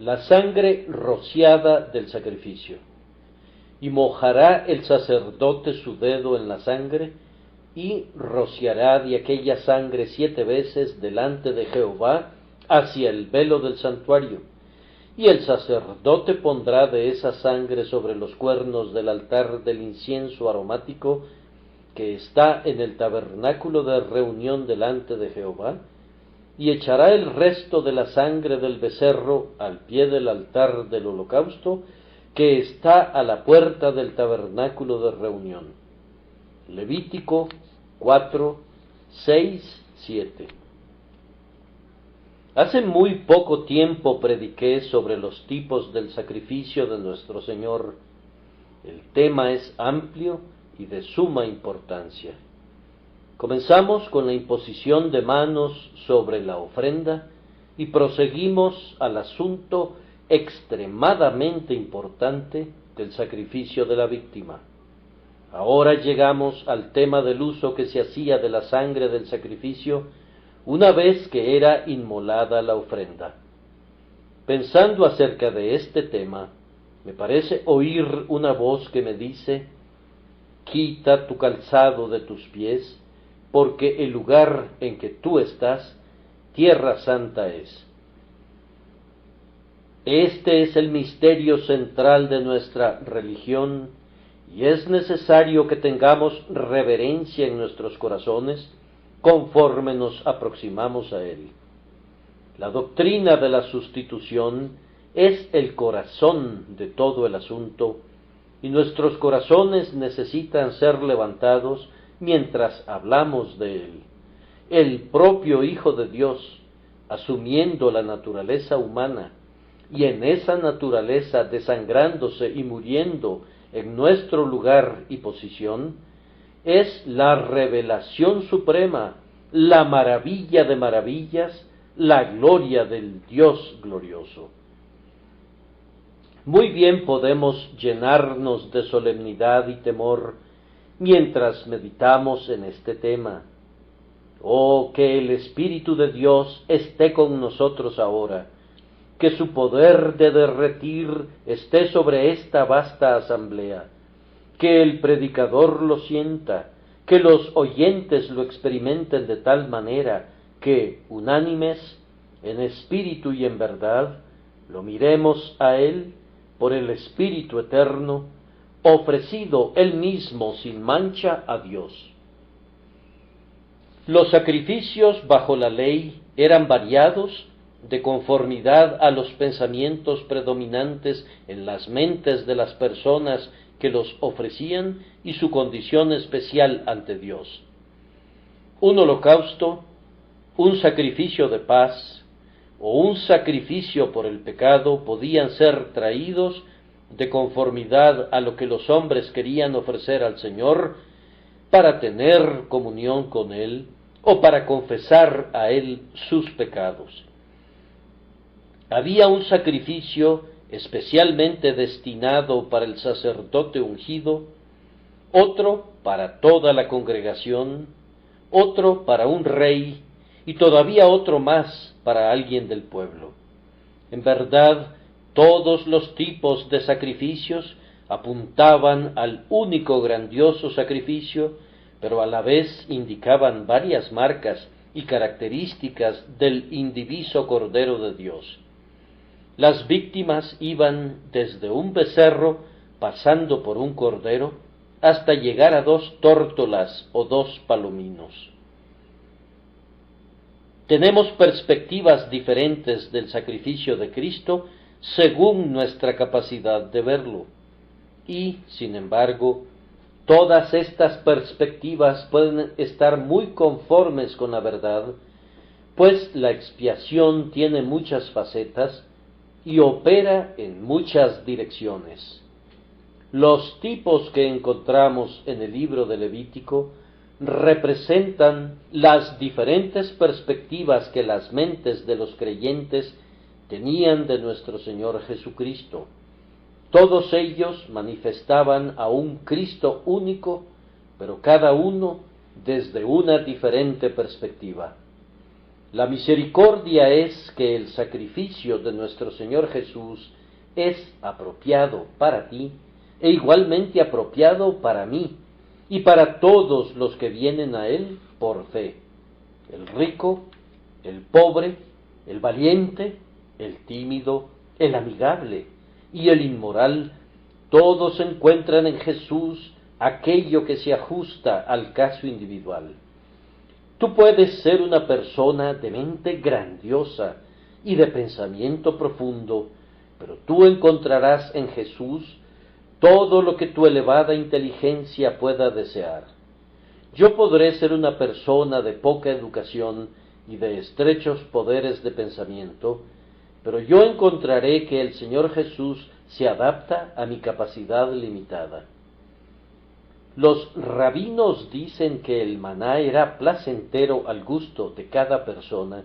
la sangre rociada del sacrificio. Y mojará el sacerdote su dedo en la sangre, y rociará de aquella sangre 7 veces delante de Jehová hacia el velo del santuario. Y el sacerdote pondrá de esa sangre sobre los cuernos del altar del incienso aromático que está en el tabernáculo de reunión delante de Jehová, y echará el resto de la sangre del becerro al pie del altar del holocausto que está a la puerta del tabernáculo de reunión. Levítico 4, 6, 7. Hace muy poco tiempo prediqué sobre los tipos del sacrificio de nuestro Señor. El tema es amplio y de suma importancia. Comenzamos con la imposición de manos sobre la ofrenda y proseguimos al asunto extremadamente importante del sacrificio de la víctima. Ahora llegamos al tema del uso que se hacía de la sangre del sacrificio una vez que era inmolada la ofrenda. Pensando acerca de este tema, me parece oír una voz que me dice: quita tu calzado de tus pies, porque el lugar en que tú estás, tierra santa es. Este es el misterio central de nuestra religión, y es necesario que tengamos reverencia en nuestros corazones conforme nos aproximamos a él. La doctrina de la sustitución es el corazón de todo el asunto, y nuestros corazones necesitan ser levantados mientras hablamos de él. El propio Hijo de Dios, asumiendo la naturaleza humana, y en esa naturaleza desangrándose y muriendo en nuestro lugar y posición, es la revelación suprema, la maravilla de maravillas, la gloria del Dios glorioso. Muy bien podemos llenarnos de solemnidad y temor mientras meditamos en este tema. Oh, que el Espíritu de Dios esté con nosotros ahora, que su poder de derretir esté sobre esta vasta asamblea, que el predicador lo sienta, que los oyentes lo experimenten de tal manera que, unánimes, en espíritu y en verdad, lo miremos a él por el Espíritu eterno, ofrecido él mismo sin mancha a Dios. Los sacrificios bajo la ley eran variados de conformidad a los pensamientos predominantes en las mentes de las personas que los ofrecían y su condición especial ante Dios. Un holocausto, un sacrificio de paz o un sacrificio por el pecado podían ser traídos de conformidad a lo que los hombres querían ofrecer al Señor para tener comunión con Él o para confesar a Él sus pecados. Había un sacrificio especialmente destinado para el sacerdote ungido, otro para toda la congregación, otro para un rey y todavía otro más para alguien del pueblo. En verdad, todos los tipos de sacrificios apuntaban al único grandioso sacrificio, pero a la vez indicaban varias marcas y características del indiviso Cordero de Dios. Las víctimas iban desde un becerro, pasando por un cordero, hasta llegar a 2 tórtolas o 2 palominos. Tenemos perspectivas diferentes del sacrificio de Cristo según nuestra capacidad de verlo. Y, sin embargo, todas estas perspectivas pueden estar muy conformes con la verdad, pues la expiación tiene muchas facetas y opera en muchas direcciones. Los tipos que encontramos en el libro de Levítico representan las diferentes perspectivas que las mentes de los creyentes tenían de nuestro Señor Jesucristo. Todos ellos manifestaban a un Cristo único, pero cada uno desde una diferente perspectiva. La misericordia es que el sacrificio de nuestro Señor Jesús es apropiado para ti e igualmente apropiado para mí y para todos los que vienen a Él por fe, el rico, el pobre, el valiente, el tímido, el amigable y el inmoral, todos encuentran en Jesús aquello que se ajusta al caso individual. Tú puedes ser una persona de mente grandiosa y de pensamiento profundo, pero tú encontrarás en Jesús todo lo que tu elevada inteligencia pueda desear. Yo podré ser una persona de poca educación y de estrechos poderes de pensamiento, pero yo encontraré que el Señor Jesús se adapta a mi capacidad limitada. Los rabinos dicen que el maná era placentero al gusto de cada persona,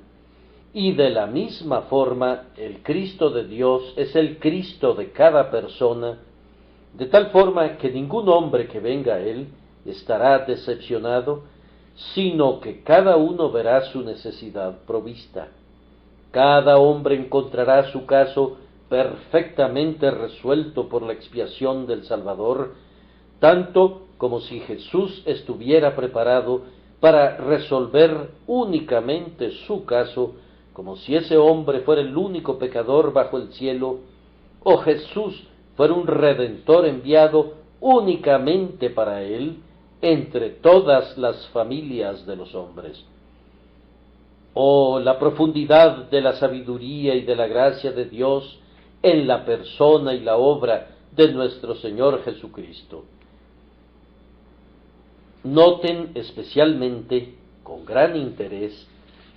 y de la misma forma el Cristo de Dios es el Cristo de cada persona, de tal forma que ningún hombre que venga a Él estará decepcionado, sino que cada uno verá su necesidad provista. Cada hombre encontrará su caso perfectamente resuelto por la expiación del Salvador, tanto como si Jesús estuviera preparado para resolver únicamente su caso, como si ese hombre fuera el único pecador bajo el cielo, o Jesús fuera un redentor enviado únicamente para él entre todas las familias de los hombres. Oh, la profundidad de la sabiduría y de la gracia de Dios en la persona y la obra de nuestro Señor Jesucristo. Noten especialmente, con gran interés,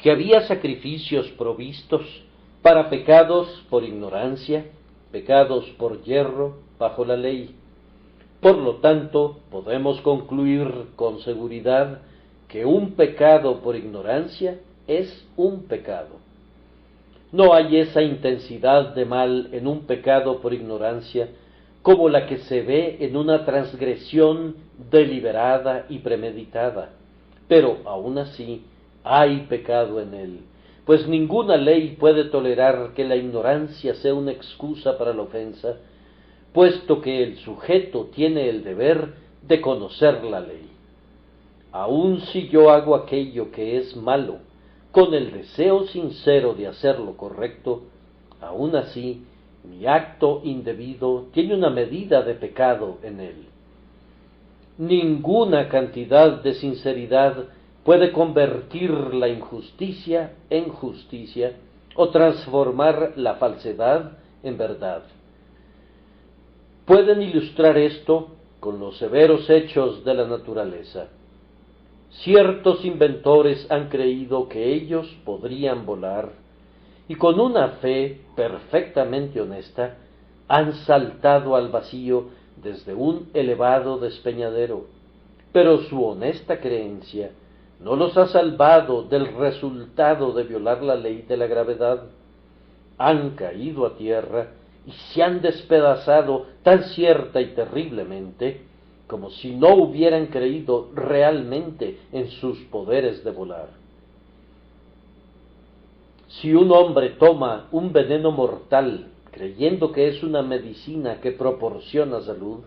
que había sacrificios provistos para pecados por ignorancia, pecados por yerro bajo la ley. Por lo tanto, podemos concluir con seguridad que un pecado por ignorancia es un pecado. No hay esa intensidad de mal en un pecado por ignorancia como la que se ve en una transgresión deliberada y premeditada, pero aún así hay pecado en él, pues ninguna ley puede tolerar que la ignorancia sea una excusa para la ofensa, puesto que el sujeto tiene el deber de conocer la ley. Aun si yo hago aquello que es malo, con el deseo sincero de hacer lo correcto, aun así mi acto indebido tiene una medida de pecado en él. Ninguna cantidad de sinceridad puede convertir la injusticia en justicia o transformar la falsedad en verdad. Pueden ilustrar esto con los severos hechos de la naturaleza. Ciertos inventores han creído que ellos podrían volar, y con una fe perfectamente honesta han saltado al vacío desde un elevado despeñadero, pero su honesta creencia no los ha salvado del resultado de violar la ley de la gravedad. Han caído a tierra y se han despedazado tan cierta y terriblemente como si no hubieran creído realmente en sus poderes de volar. Si un hombre toma un veneno mortal creyendo que es una medicina que proporciona salud,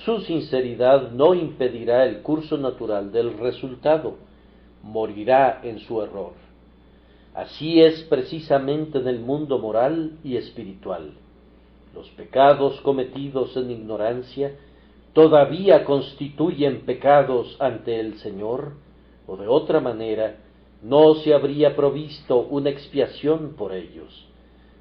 su sinceridad no impedirá el curso natural del resultado, morirá en su error. Así es precisamente en el mundo moral y espiritual. Los pecados cometidos en ignorancia todavía constituyen pecados ante el Señor, o de otra manera, no se habría provisto una expiación por ellos.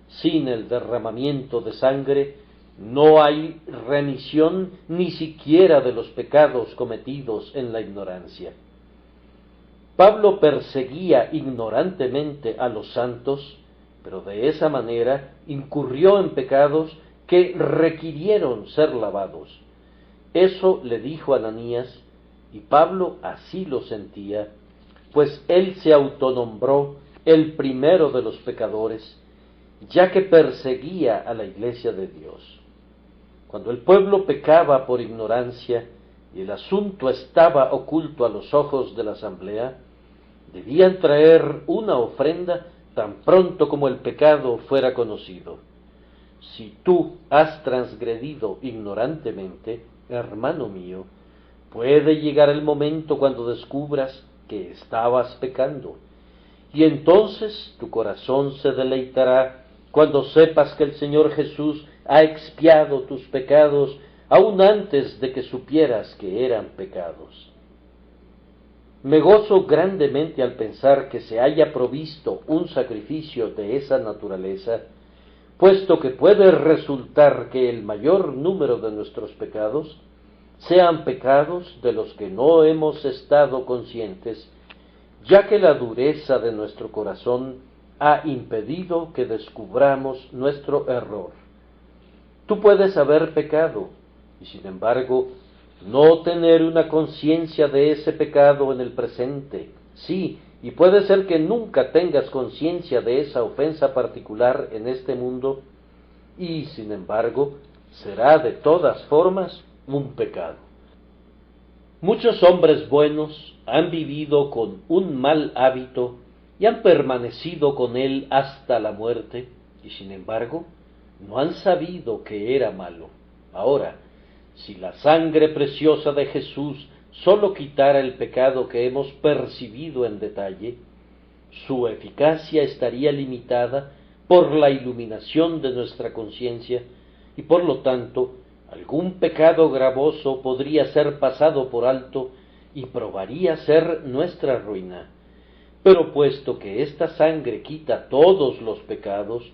Sin el derramamiento de sangre, no hay remisión ni siquiera de los pecados cometidos en la ignorancia. Pablo perseguía ignorantemente a los santos, pero de esa manera incurrió en pecados que requirieron ser lavados. Eso le dijo Ananías, y Pablo así lo sentía, pues él se autonombró el primero de los pecadores, ya que perseguía a la iglesia de Dios. Cuando el pueblo pecaba por ignorancia y el asunto estaba oculto a los ojos de la asamblea, Debían traer una ofrenda tan pronto como el pecado fuera conocido. Si tú has transgredido ignorantemente, hermano mío, puede llegar el momento cuando descubras que estabas pecando, y entonces tu corazón se deleitará cuando sepas que el Señor Jesús ha expiado tus pecados aún antes de que supieras que eran pecados. Me gozo grandemente al pensar que se haya provisto un sacrificio de esa naturaleza, puesto que puede resultar que el mayor número de nuestros pecados sean pecados de los que no hemos estado conscientes, ya que la dureza de nuestro corazón ha impedido que descubramos nuestro error. Tú puedes haber pecado, y sin embargo, no tener una conciencia de ese pecado en el presente. Sí, y puede ser que nunca tengas conciencia de esa ofensa particular en este mundo, y sin embargo, será de todas formas un pecado. Muchos hombres buenos han vivido con un mal hábito y han permanecido con él hasta la muerte, y sin embargo, no han sabido que era malo. Ahora, si la sangre preciosa de Jesús sólo quitara el pecado que hemos percibido en detalle, su eficacia estaría limitada por la iluminación de nuestra conciencia, y por lo tanto, algún pecado gravoso podría ser pasado por alto y probaría ser nuestra ruina. Pero puesto que esta sangre quita todos los pecados,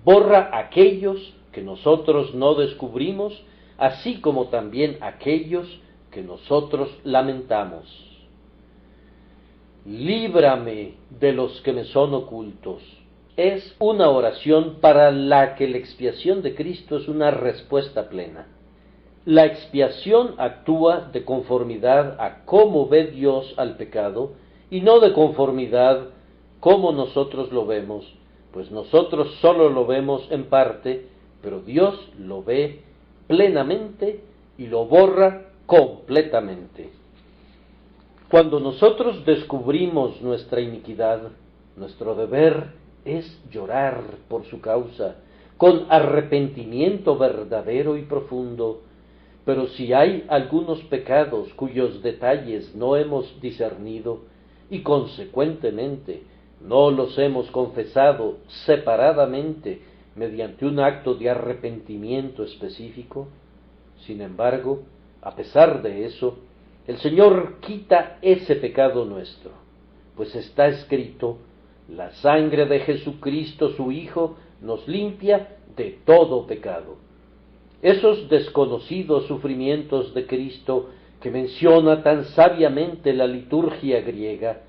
borra aquellos que nosotros no descubrimos, así como también aquellos que nosotros lamentamos. Líbrame de los que me son ocultos. Es una oración para la que la expiación de Cristo es una respuesta plena. La expiación actúa de conformidad a cómo ve Dios al pecado y no de conformidad como nosotros lo vemos, pues nosotros solo lo vemos en parte, pero Dios lo ve plenamente y lo borra completamente. Cuando nosotros descubrimos nuestra iniquidad, nuestro deber es llorar por su causa, con arrepentimiento verdadero y profundo. Pero si hay algunos pecados cuyos detalles no hemos discernido, y consecuentemente no los hemos confesado separadamente mediante un acto de arrepentimiento específico, sin embargo, a pesar de eso, el Señor quita ese pecado nuestro, pues está escrito: la sangre de Jesucristo su Hijo nos limpia de todo pecado. Esos desconocidos sufrimientos de Cristo que menciona tan sabiamente la liturgia griega,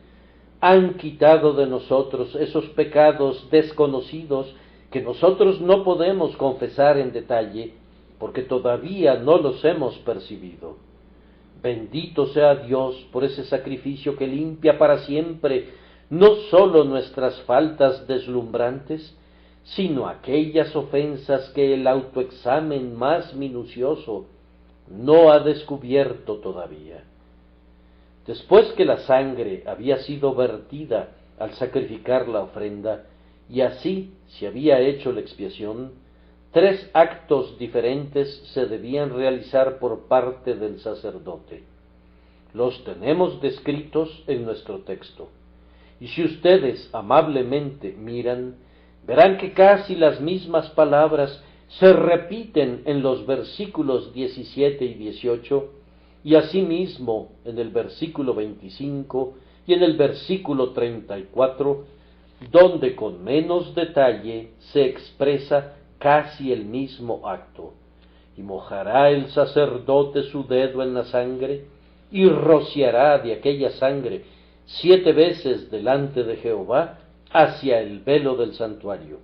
han quitado de nosotros esos pecados desconocidos que nosotros no podemos confesar en detalle, porque todavía no los hemos percibido. Bendito sea Dios por ese sacrificio que limpia para siempre no sólo nuestras faltas deslumbrantes, sino aquellas ofensas que el autoexamen más minucioso no ha descubierto todavía. Después que la sangre había sido vertida al sacrificar la ofrenda, y así se había hecho la expiación, 3 actos diferentes se debían realizar por parte del sacerdote. Los tenemos descritos en nuestro texto, y si ustedes amablemente miran, verán que casi las mismas palabras se repiten en los versículos 17 y 18, y asimismo en el versículo 25 y en el versículo 34, donde con menos detalle se expresa casi el mismo acto. Y mojará el sacerdote su dedo en la sangre, y rociará de aquella sangre 7 veces delante de Jehová hacia el velo del santuario.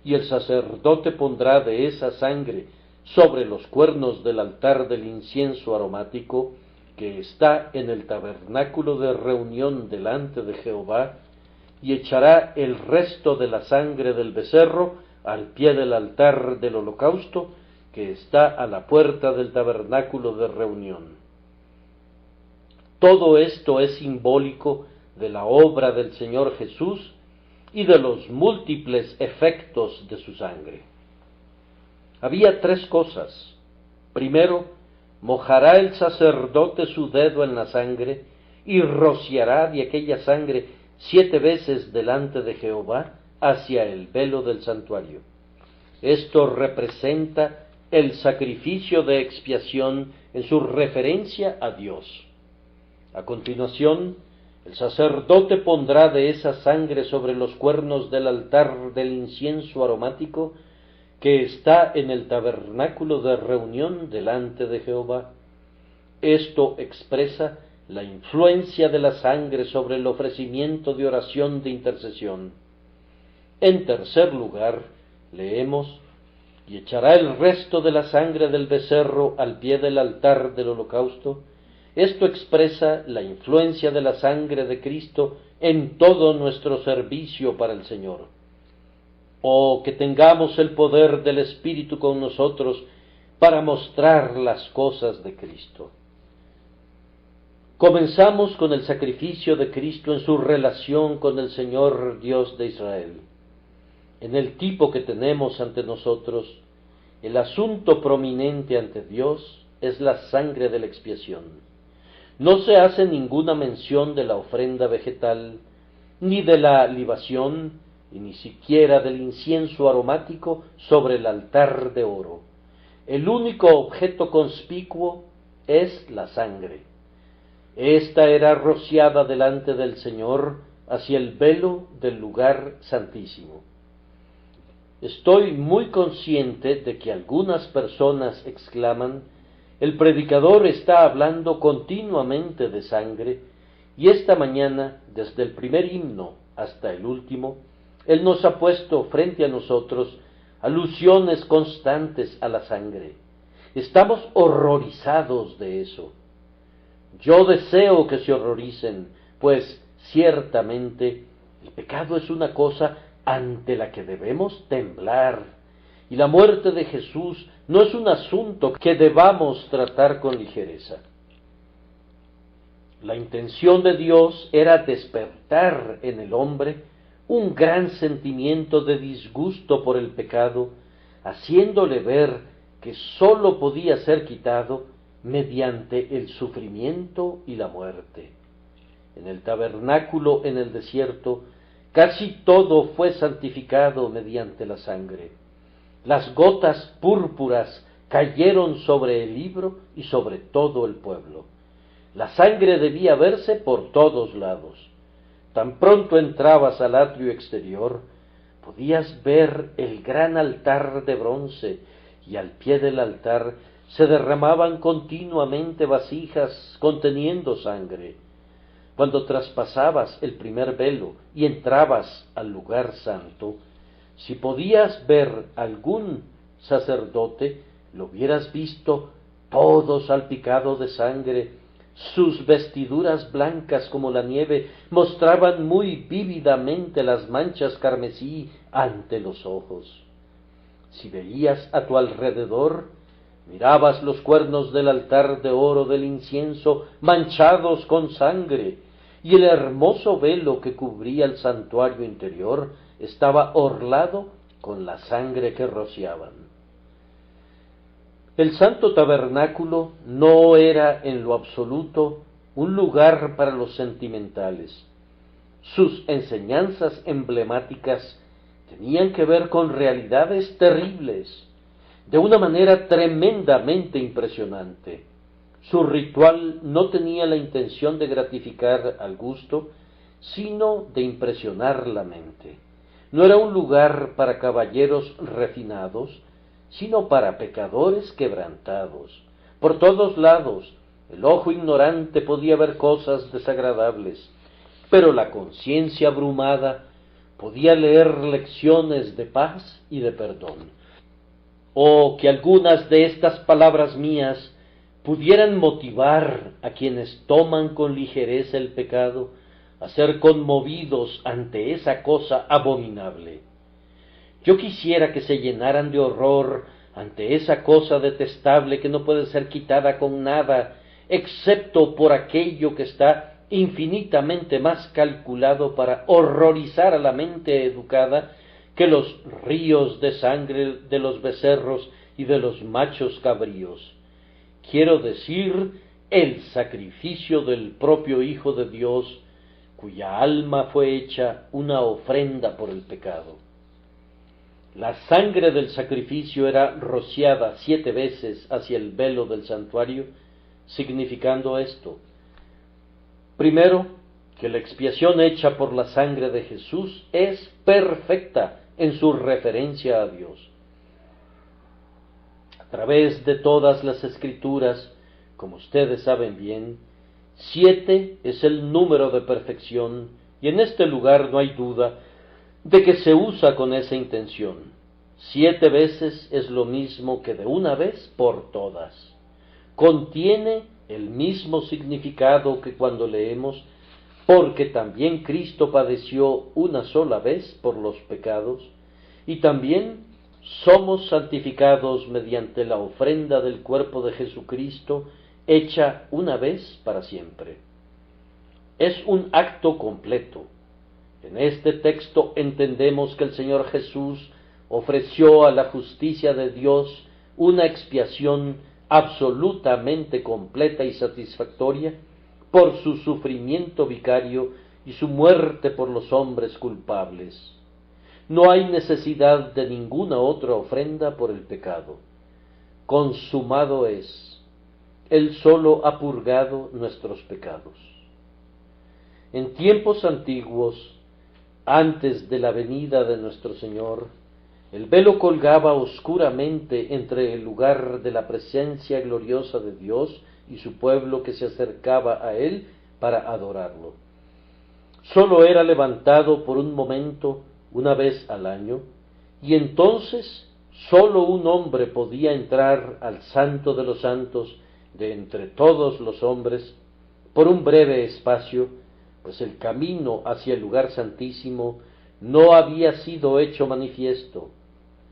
Y el sacerdote pondrá de esa sangre sobre los cuernos del altar del incienso aromático, que está en el tabernáculo de reunión delante de Jehová, y echará el resto de la sangre del becerro al pie del altar del holocausto, que está a la puerta del tabernáculo de reunión. Todo esto es simbólico de la obra del Señor Jesús y de los múltiples efectos de su sangre. Había tres cosas. Primero, mojará el sacerdote su dedo en la sangre y rociará de aquella sangre 7 veces delante de Jehová hacia el velo del santuario. Esto representa el sacrificio de expiación en su referencia a Dios. A continuación, el sacerdote pondrá de esa sangre sobre los cuernos del altar del incienso aromático que está en el tabernáculo de reunión delante de Jehová. Esto expresa la influencia de la sangre sobre el ofrecimiento de oración de intercesión. En tercer lugar, leemos: y echará el resto de la sangre del becerro al pie del altar del holocausto. Esto expresa la influencia de la sangre de Cristo en todo nuestro servicio para el Señor. Oh, que tengamos el poder del Espíritu con nosotros para mostrar las cosas de Cristo. Comenzamos con el sacrificio de Cristo en su relación con el Señor Dios de Israel. En el tipo que tenemos ante nosotros, el asunto prominente ante Dios es la sangre de la expiación. No se hace ninguna mención de la ofrenda vegetal, ni de la libación, y ni siquiera del incienso aromático sobre el altar de oro. El único objeto conspicuo es la sangre. Esta era rociada delante del Señor hacia el velo del lugar santísimo. Estoy muy consciente de que algunas personas exclaman: el predicador está hablando continuamente de sangre, y esta mañana, desde el primer himno hasta el último, él nos ha puesto frente a nosotros alusiones constantes a la sangre. Estamos horrorizados de eso. Yo deseo que se horroricen, pues ciertamente el pecado es una cosa ante la que debemos temblar, y la muerte de Jesús no es un asunto que debamos tratar con ligereza. La intención de Dios era despertar en el hombre un gran sentimiento de disgusto por el pecado, haciéndole ver que sólo podía ser quitado mediante el sufrimiento y la muerte. En el tabernáculo en el desierto, casi todo fue santificado mediante la sangre. Las gotas púrpuras cayeron sobre el libro y sobre todo el pueblo. La sangre debía verse por todos lados. Tan pronto entrabas al atrio exterior, podías ver el gran altar de bronce, y al pie del altar se derramaban continuamente vasijas conteniendo sangre. Cuando traspasabas el primer velo y entrabas al lugar santo, si podías ver algún sacerdote, lo hubieras visto todo salpicado de sangre. Sus vestiduras blancas como la nieve mostraban muy vívidamente las manchas carmesí ante los ojos. Si veías a tu alrededor, mirabas los cuernos del altar de oro del incienso manchados con sangre, y el hermoso velo que cubría el santuario interior estaba orlado con la sangre que rociaban. El santo tabernáculo no era en lo absoluto un lugar para los sentimentales. Sus enseñanzas emblemáticas tenían que ver con realidades terribles, de una manera tremendamente impresionante. Su ritual no tenía la intención de gratificar al gusto, sino de impresionar la mente. No era un lugar para caballeros refinados, sino para pecadores quebrantados. Por todos lados, el ojo ignorante podía ver cosas desagradables, pero la conciencia abrumada podía leer lecciones de paz y de perdón. Oh, que algunas de estas palabras mías pudieran motivar a quienes toman con ligereza el pecado a ser conmovidos ante esa cosa abominable. Yo quisiera que se llenaran de horror ante esa cosa detestable que no puede ser quitada con nada, excepto por aquello que está infinitamente más calculado para horrorizar a la mente educada que los ríos de sangre de los becerros y de los machos cabríos. Quiero decir, el sacrificio del propio Hijo de Dios, cuya alma fue hecha una ofrenda por el pecado. La sangre del sacrificio era rociada 7 veces hacia el velo del santuario, significando esto: primero, que la expiación hecha por la sangre de Jesús es perfecta en su referencia a Dios. A través de todas las Escrituras, como ustedes saben bien, 7 es el número de perfección, y en este lugar no hay duda de que se usa con esa intención. 7 veces es lo mismo que de una vez por todas. Contiene el mismo significado que cuando leemos, porque también Cristo padeció una sola vez por los pecados, y también somos santificados mediante la ofrenda del cuerpo de Jesucristo, hecha una vez para siempre. Es un acto completo. En este texto entendemos que el Señor Jesús ofreció a la justicia de Dios una expiación absolutamente completa y satisfactoria por su sufrimiento vicario y su muerte por los hombres culpables. No hay necesidad de ninguna otra ofrenda por el pecado. Consumado es. Él solo ha purgado nuestros pecados. En tiempos antiguos, antes de la venida de nuestro Señor, el velo colgaba oscuramente entre el lugar de la presencia gloriosa de Dios y su pueblo que se acercaba a Él para adorarlo. Sólo era levantado por un momento, una vez al año, y entonces sólo un hombre podía entrar al Santo de los Santos de entre todos los hombres por un breve espacio, pues el camino hacia el lugar santísimo no había sido hecho manifiesto,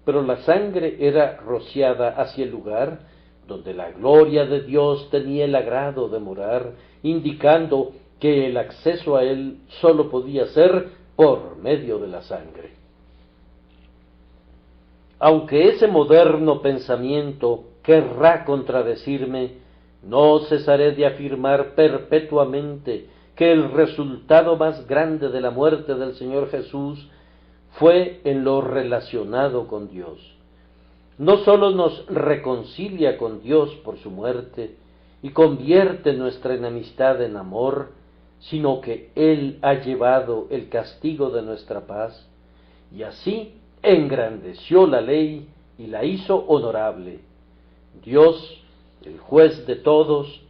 pero la sangre era rociada hacia el lugar donde la gloria de Dios tenía el agrado de morar, indicando que el acceso a Él sólo podía ser por medio de la sangre. Aunque ese moderno pensamiento querrá contradecirme, no cesaré de afirmar perpetuamente que el resultado más grande de la muerte del Señor Jesús fue en lo relacionado con Dios. No sólo nos reconcilia con Dios por su muerte y convierte nuestra enemistad en amor, sino que Él ha llevado el castigo de nuestra paz, y así engrandeció la ley y la hizo honorable. Dios, el juez de todos,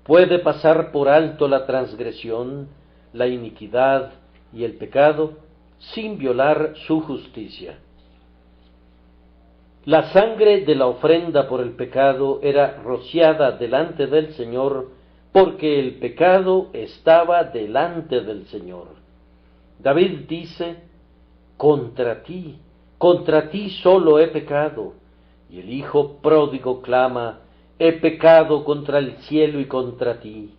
puede pasar por alto la transgresión, la iniquidad y el pecado sin violar su justicia. La sangre de la ofrenda por el pecado era rociada delante del Señor, porque el pecado estaba delante del Señor. David dice: contra ti solo he pecado. Y el hijo pródigo clama: he pecado contra el cielo y contra ti.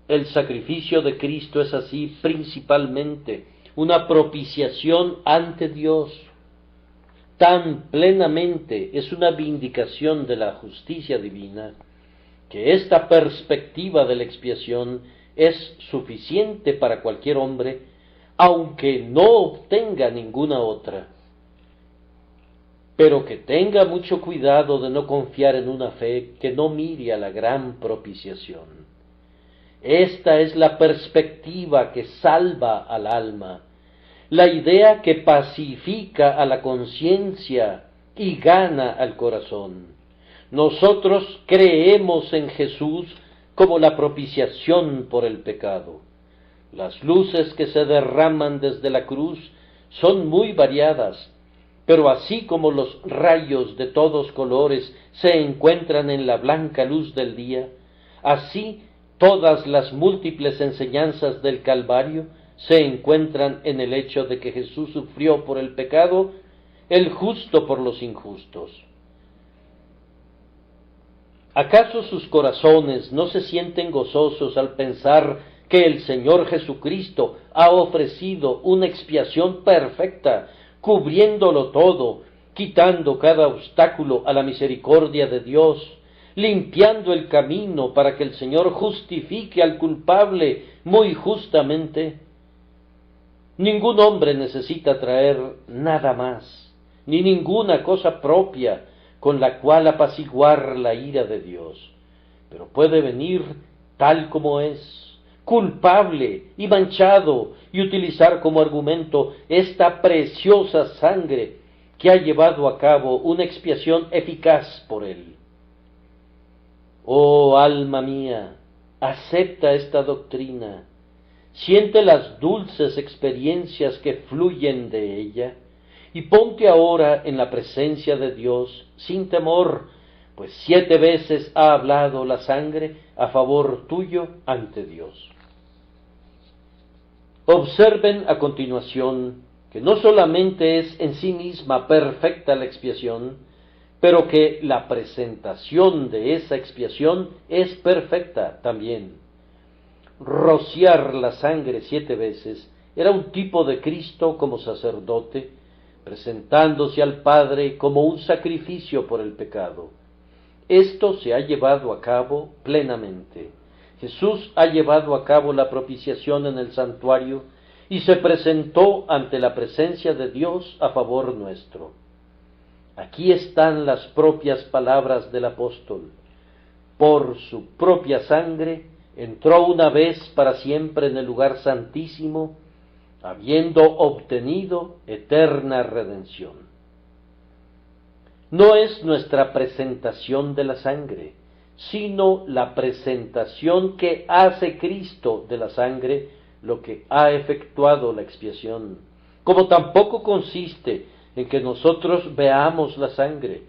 El sacrificio de Cristo es así principalmente una propiciación ante Dios. Tan plenamente es una vindicación de la justicia divina, que esta perspectiva de la expiación es suficiente para cualquier hombre, aunque no obtenga ninguna otra. Pero que tenga mucho cuidado de no confiar en una fe que no mire a la gran propiciación. Esta es la perspectiva que salva al alma, la idea que pacifica a la conciencia y gana al corazón. Nosotros creemos en Jesús como la propiciación por el pecado. Las luces que se derraman desde la cruz son muy variadas, pero así como los rayos de todos colores se encuentran en la blanca luz del día, así todas las múltiples enseñanzas del Calvario se encuentran en el hecho de que Jesús sufrió por el pecado, el justo por los injustos. ¿Acaso sus corazones no se sienten gozosos al pensar que el Señor Jesucristo ha ofrecido una expiación perfecta, cubriéndolo todo, quitando cada obstáculo a la misericordia de Dios, limpiando el camino para que el Señor justifique al culpable muy justamente. Ningún hombre necesita traer nada más, ni ninguna cosa propia con la cual apaciguar la ira de Dios, pero puede venir tal como es, culpable y manchado, y utilizar como argumento esta preciosa sangre que ha llevado a cabo una expiación eficaz por él. Oh alma mía, acepta esta doctrina, siente las dulces experiencias que fluyen de ella, y ponte ahora en la presencia de Dios sin temor, pues 7 veces ha hablado la sangre a favor tuyo ante Dios. Observen a continuación que no solamente es en sí misma perfecta la expiación, pero que la presentación de esa expiación es perfecta también. Rociar la sangre 7 veces era un tipo de Cristo como sacerdote, presentándose al Padre como un sacrificio por el pecado. Esto se ha llevado a cabo plenamente. Jesús ha llevado a cabo la propiciación en el santuario y se presentó ante la presencia de Dios a favor nuestro. Aquí están las propias palabras del apóstol. Por su propia sangre entró una vez para siempre en el lugar santísimo, habiendo obtenido eterna redención. No es nuestra presentación de la sangre, sino la presentación que hace Cristo de la sangre lo que ha efectuado la expiación, como tampoco consiste en que nosotros veamos la sangre,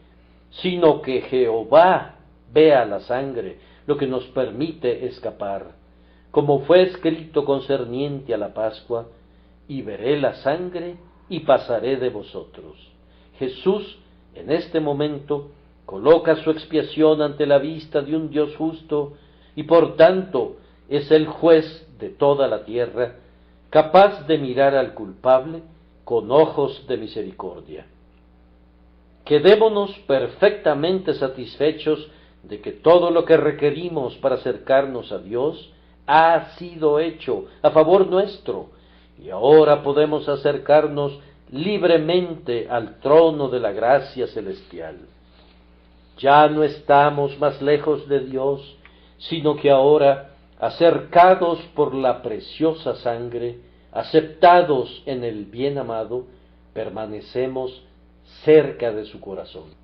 sino que Jehová vea la sangre, lo que nos permite escapar, como fue escrito concerniente a la Pascua: y veré la sangre y pasaré de vosotros. Jesús, en este momento, coloca su expiación ante la vista de un Dios justo y por tanto es el juez de toda la tierra, capaz de mirar al culpable con ojos de misericordia. Quedémonos perfectamente satisfechos de que todo lo que requerimos para acercarnos a Dios ha sido hecho a favor nuestro, y ahora podemos acercarnos libremente al trono de la gracia celestial. Ya no estamos más lejos de Dios, sino que ahora, acercados por la preciosa sangre, aceptados en el bien amado, permanecemos cerca de su corazón.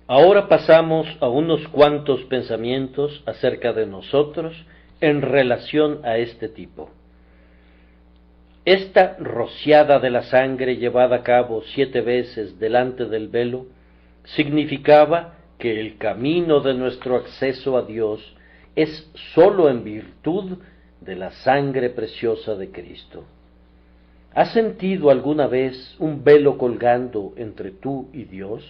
Ahora pasamos a unos cuantos pensamientos acerca de nosotros en relación a este tipo. Esta rociada de la sangre llevada a cabo 7 veces delante del velo significaba que el camino de nuestro acceso a Dios es sólo en virtud de la sangre preciosa de Cristo. ¿Has sentido alguna vez un velo colgando entre tú y Dios?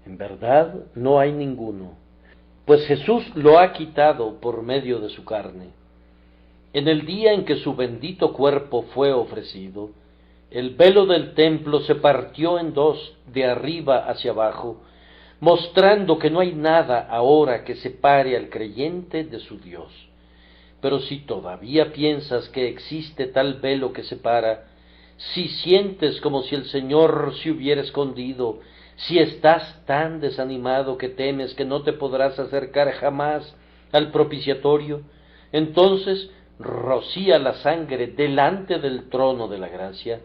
En verdad no hay ninguno, pues Jesús lo ha quitado por medio de su carne. En el día en que su bendito cuerpo fue ofrecido, el velo del templo se partió en 2, de arriba hacia abajo, mostrando que no hay nada ahora que separe al creyente de su Dios. Pero si todavía piensas que existe tal velo que separa, si sientes como si el Señor se hubiera escondido, si estás tan desanimado que temes que no te podrás acercar jamás al propiciatorio, entonces rocía la sangre delante del trono de la gracia,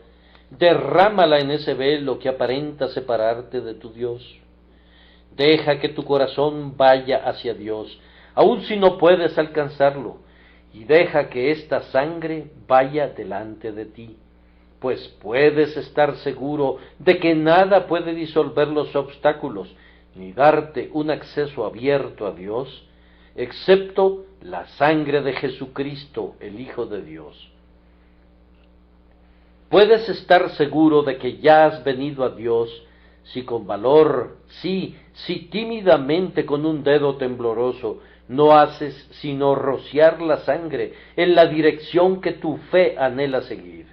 derrámala en ese velo que aparenta separarte de tu Dios. Deja que tu corazón vaya hacia Dios, aun si no puedes alcanzarlo, y deja que esta sangre vaya delante de ti, pues puedes estar seguro de que nada puede disolver los obstáculos, ni darte un acceso abierto a Dios, excepto la sangre de Jesucristo, el Hijo de Dios. Puedes estar seguro de que ya has venido a Dios si con valor, si tímidamente con un dedo tembloroso no haces sino rociar la sangre en la dirección que tu fe anhela seguir.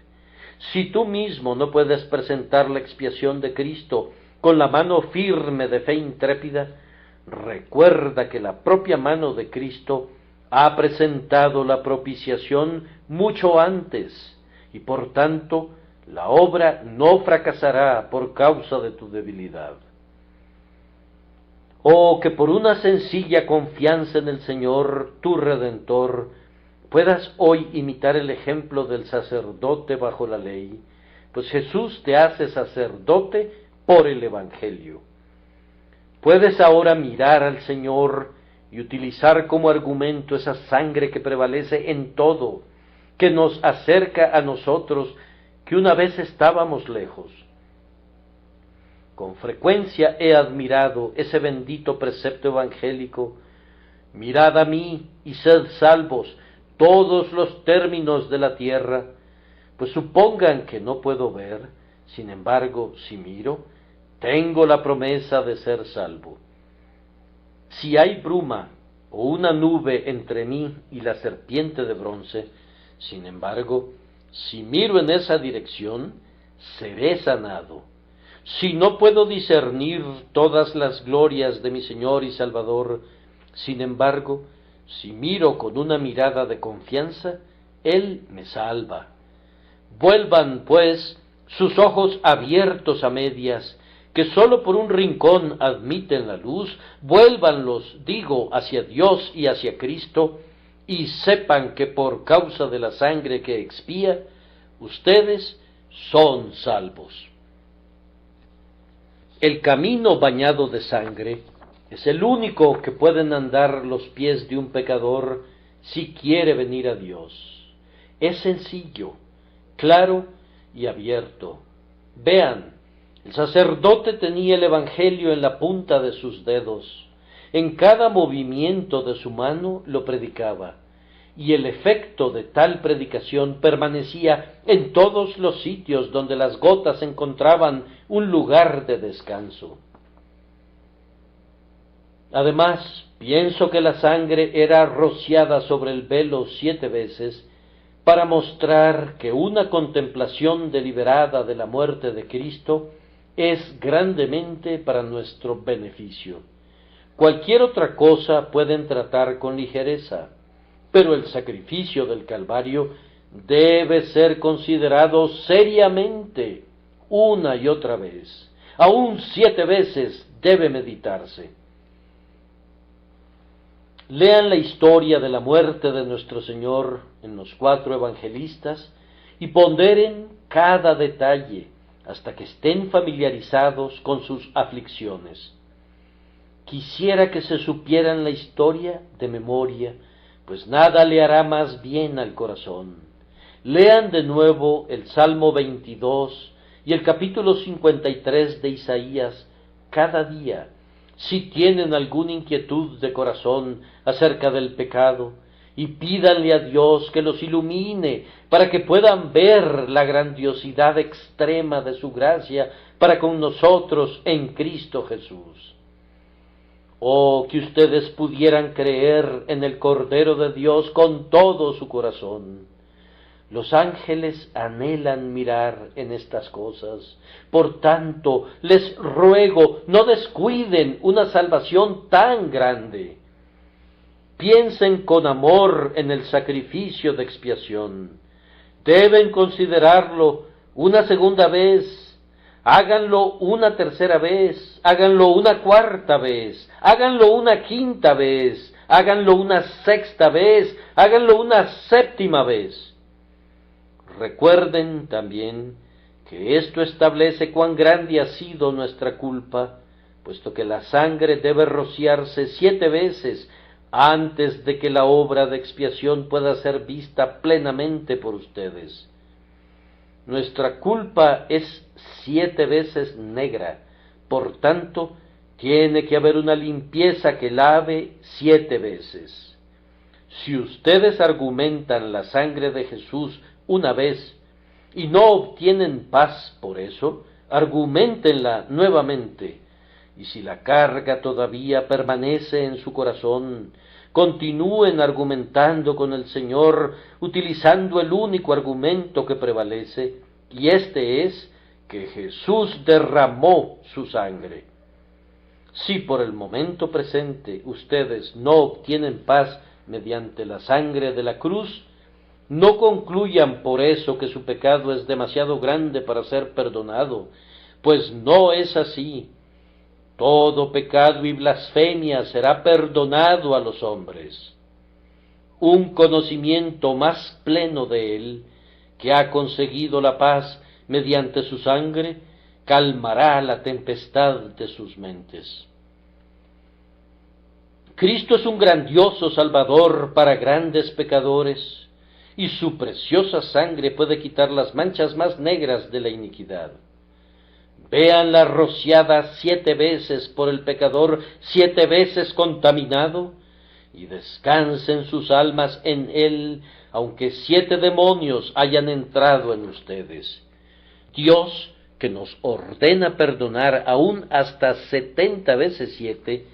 Si tú mismo no puedes presentar la expiación de Cristo con la mano firme de fe intrépida, recuerda que la propia mano de Cristo ha presentado la propiciación mucho antes, y por tanto la obra no fracasará por causa de tu debilidad. Oh, que por una sencilla confianza en el Señor, tu Redentor, puedas hoy imitar el ejemplo del sacerdote bajo la ley, pues Jesús te hace sacerdote por el Evangelio. Puedes ahora mirar al Señor y utilizar como argumento esa sangre que prevalece en todo, que nos acerca a nosotros, que una vez estábamos lejos. Con frecuencia he admirado ese bendito precepto evangélico: mirad a mí y sed salvos todos los términos de la tierra, pues supongan que no puedo ver, sin embargo, si miro, tengo la promesa de ser salvo. Si hay bruma o una nube entre mí y la serpiente de bronce, sin embargo, si miro en esa dirección, seré sanado. Si no puedo discernir todas las glorias de mi Señor y Salvador, sin embargo, si miro con una mirada de confianza, Él me salva. Vuelvan, pues, sus ojos abiertos a medias, que sólo por un rincón admiten la luz, vuélvanlos, digo, hacia Dios y hacia Cristo, y sepan que por causa de la sangre que expía, ustedes son salvos. El camino bañado de sangre es el único que pueden andar los pies de un pecador si quiere venir a Dios. Es sencillo, claro y abierto. Vean, el sacerdote tenía el Evangelio en la punta de sus dedos. En cada movimiento de su mano lo predicaba, y el efecto de tal predicación permanecía en todos los sitios donde las gotas encontraban un lugar de descanso. Además, pienso que la sangre era rociada sobre el velo 7 veces para mostrar que una contemplación deliberada de la muerte de Cristo es grandemente para nuestro beneficio. Cualquier otra cosa pueden tratar con ligereza, pero el sacrificio del Calvario debe ser considerado seriamente una y otra vez. Aún 7 veces debe meditarse. Lean la historia de la muerte de nuestro Señor en los 4 evangelistas y ponderen cada detalle hasta que estén familiarizados con sus aflicciones. Quisiera que se supieran la historia de memoria, pues nada le hará más bien al corazón. Lean de nuevo el Salmo 22 y el capítulo 53 de Isaías cada día, si tienen alguna inquietud de corazón acerca del pecado, y pídanle a Dios que los ilumine para que puedan ver la grandiosidad extrema de su gracia para con nosotros en Cristo Jesús. Oh, que ustedes pudieran creer en el Cordero de Dios con todo su corazón. Los ángeles anhelan mirar en estas cosas. Por tanto, les ruego, no descuiden una salvación tan grande. Piensen con amor en el sacrificio de expiación. Deben considerarlo una segunda vez. Háganlo una tercera vez, háganlo una cuarta vez, háganlo una quinta vez, háganlo una sexta vez, háganlo una séptima vez. Recuerden también que esto establece cuán grande ha sido nuestra culpa, puesto que la sangre debe rociarse 7 veces antes de que la obra de expiación pueda ser vista plenamente por ustedes. Nuestra culpa es 7 veces negra, por tanto, tiene que haber una limpieza que lave 7 veces. Si ustedes argumentan la sangre de Jesús una vez y no obtienen paz por eso, arguméntenla nuevamente. Y si la carga todavía permanece en su corazón, continúen argumentando con el Señor, utilizando el único argumento que prevalece, y este es que Jesús derramó su sangre. Si por el momento presente ustedes no obtienen paz mediante la sangre de la cruz, no concluyan por eso que su pecado es demasiado grande para ser perdonado, pues no es así. Todo pecado y blasfemia será perdonado a los hombres. Un conocimiento más pleno de Él, que ha conseguido la paz mediante su sangre, calmará la tempestad de sus mentes. Cristo es un grandioso Salvador para grandes pecadores, y su preciosa sangre puede quitar las manchas más negras de la iniquidad. Véanla rociada 7 veces por el pecador, 7 veces contaminado, y descansen sus almas en él, aunque 7 demonios hayan entrado en ustedes. Dios, que nos ordena perdonar aún hasta 70 veces 7,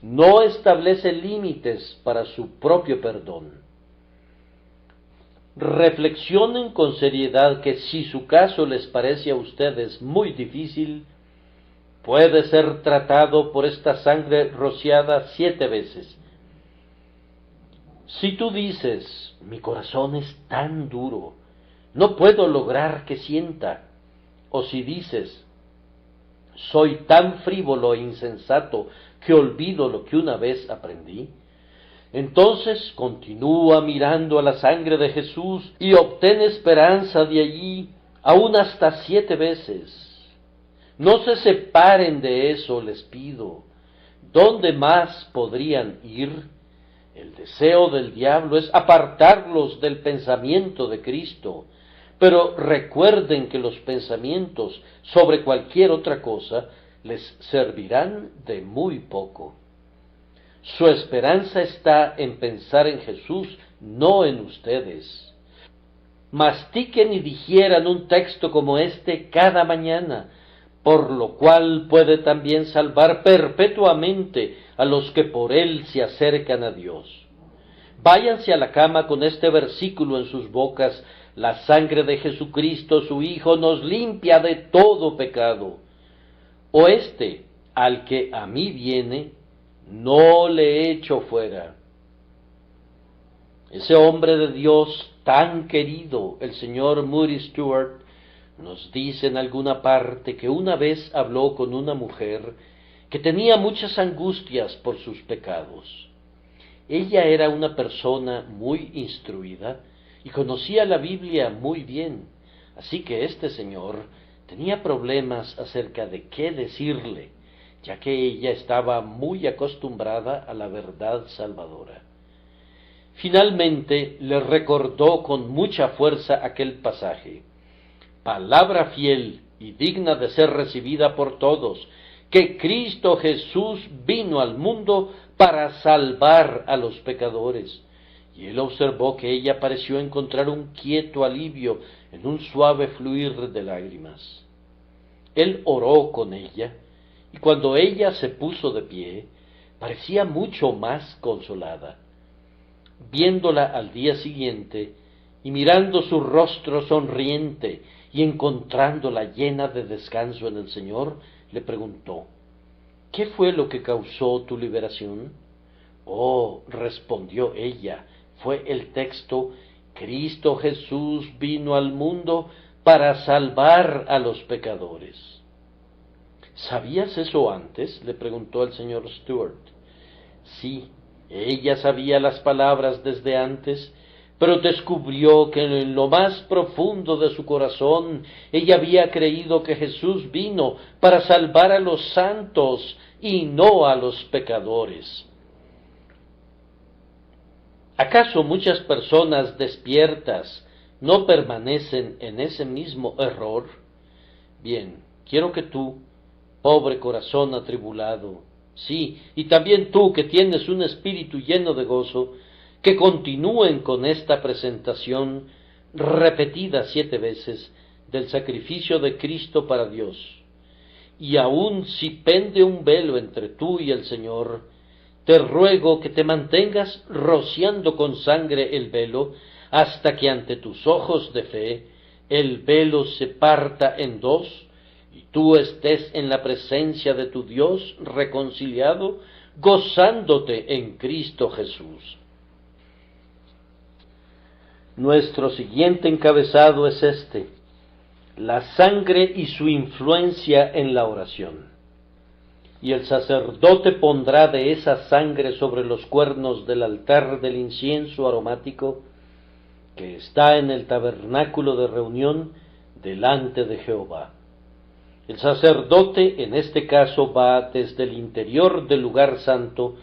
no establece límites para su propio perdón. Reflexionen con seriedad que si su caso les parece a ustedes muy difícil, puede ser tratado por esta sangre rociada 7 veces. Si tú dices, mi corazón es tan duro, no puedo lograr que sienta, o si dices, soy tan frívolo e insensato que olvido lo que una vez aprendí, entonces continúa mirando a la sangre de Jesús y obtén esperanza de allí, aún hasta 7 veces. No se separen de eso, les pido. ¿Dónde más podrían ir? El deseo del diablo es apartarlos del pensamiento de Cristo, pero recuerden que los pensamientos sobre cualquier otra cosa les servirán de muy poco. Su esperanza está en pensar en Jesús, no en ustedes. Mastiquen y digieran un texto como este cada mañana, por lo cual puede también salvar perpetuamente a los que por él se acercan a Dios. Váyanse a la cama con este versículo en sus bocas: la sangre de Jesucristo, su Hijo, nos limpia de todo pecado. O este, al que a mí viene, no le echo fuera. Ese hombre de Dios tan querido, el señor Moody Stuart, nos dice en alguna parte que una vez habló con una mujer que tenía muchas angustias por sus pecados. Ella era una persona muy instruida y conocía la Biblia muy bien, así que este señor tenía problemas acerca de qué decirle, ya que ella estaba muy acostumbrada a la verdad salvadora. Finalmente le recordó con mucha fuerza aquel pasaje: palabra fiel y digna de ser recibida por todos, que Cristo Jesús vino al mundo para salvar a los pecadores. Y él observó que ella pareció encontrar un quieto alivio en un suave fluir de lágrimas. Él oró con ella, y cuando ella se puso de pie, parecía mucho más consolada. Viéndola al día siguiente, y mirando su rostro sonriente, y encontrándola llena de descanso en el Señor, le preguntó: ¿qué fue lo que causó tu liberación? Oh, respondió ella, fue el texto: Cristo Jesús vino al mundo para salvar a los pecadores. ¿Sabías eso antes?, le preguntó el señor Stuart. Sí, ella sabía las palabras desde antes, pero descubrió que en lo más profundo de su corazón ella había creído que Jesús vino para salvar a los santos y no a los pecadores. ¿Acaso muchas personas despiertas no permanecen en ese mismo error? Bien, quiero que tú, pobre corazón atribulado, sí, y también tú que tienes un espíritu lleno de gozo, que continúen con esta presentación repetida 7 veces del sacrificio de Cristo para Dios. Y aun si pende un velo entre tú y el Señor, te ruego que te mantengas rociando con sangre el velo, hasta que ante tus ojos de fe el velo se parta en dos, y tú estés en la presencia de tu Dios reconciliado, gozándote en Cristo Jesús. Nuestro siguiente encabezado es este: la sangre y su influencia en la oración. Y el sacerdote pondrá de esa sangre sobre los cuernos del altar del incienso aromático, que está en el tabernáculo de reunión delante de Jehová. El sacerdote en este caso va desde el interior del lugar santo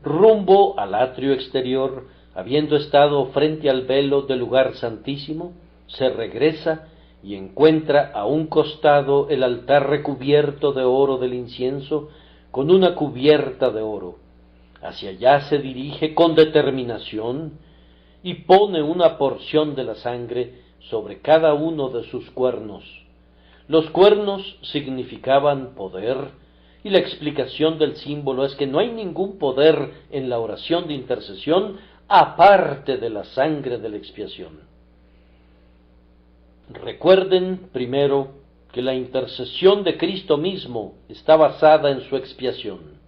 rumbo al atrio exterior, habiendo estado frente al velo del lugar santísimo, se regresa y encuentra a un costado el altar recubierto de oro del incienso con una cubierta de oro. Hacia allá se dirige con determinación y pone una porción de la sangre sobre cada uno de sus cuernos. Los cuernos significaban poder, y la explicación del símbolo es que no hay ningún poder en la oración de intercesión aparte de la sangre de la expiación. Recuerden primero que la intercesión de Cristo mismo está basada en su expiación.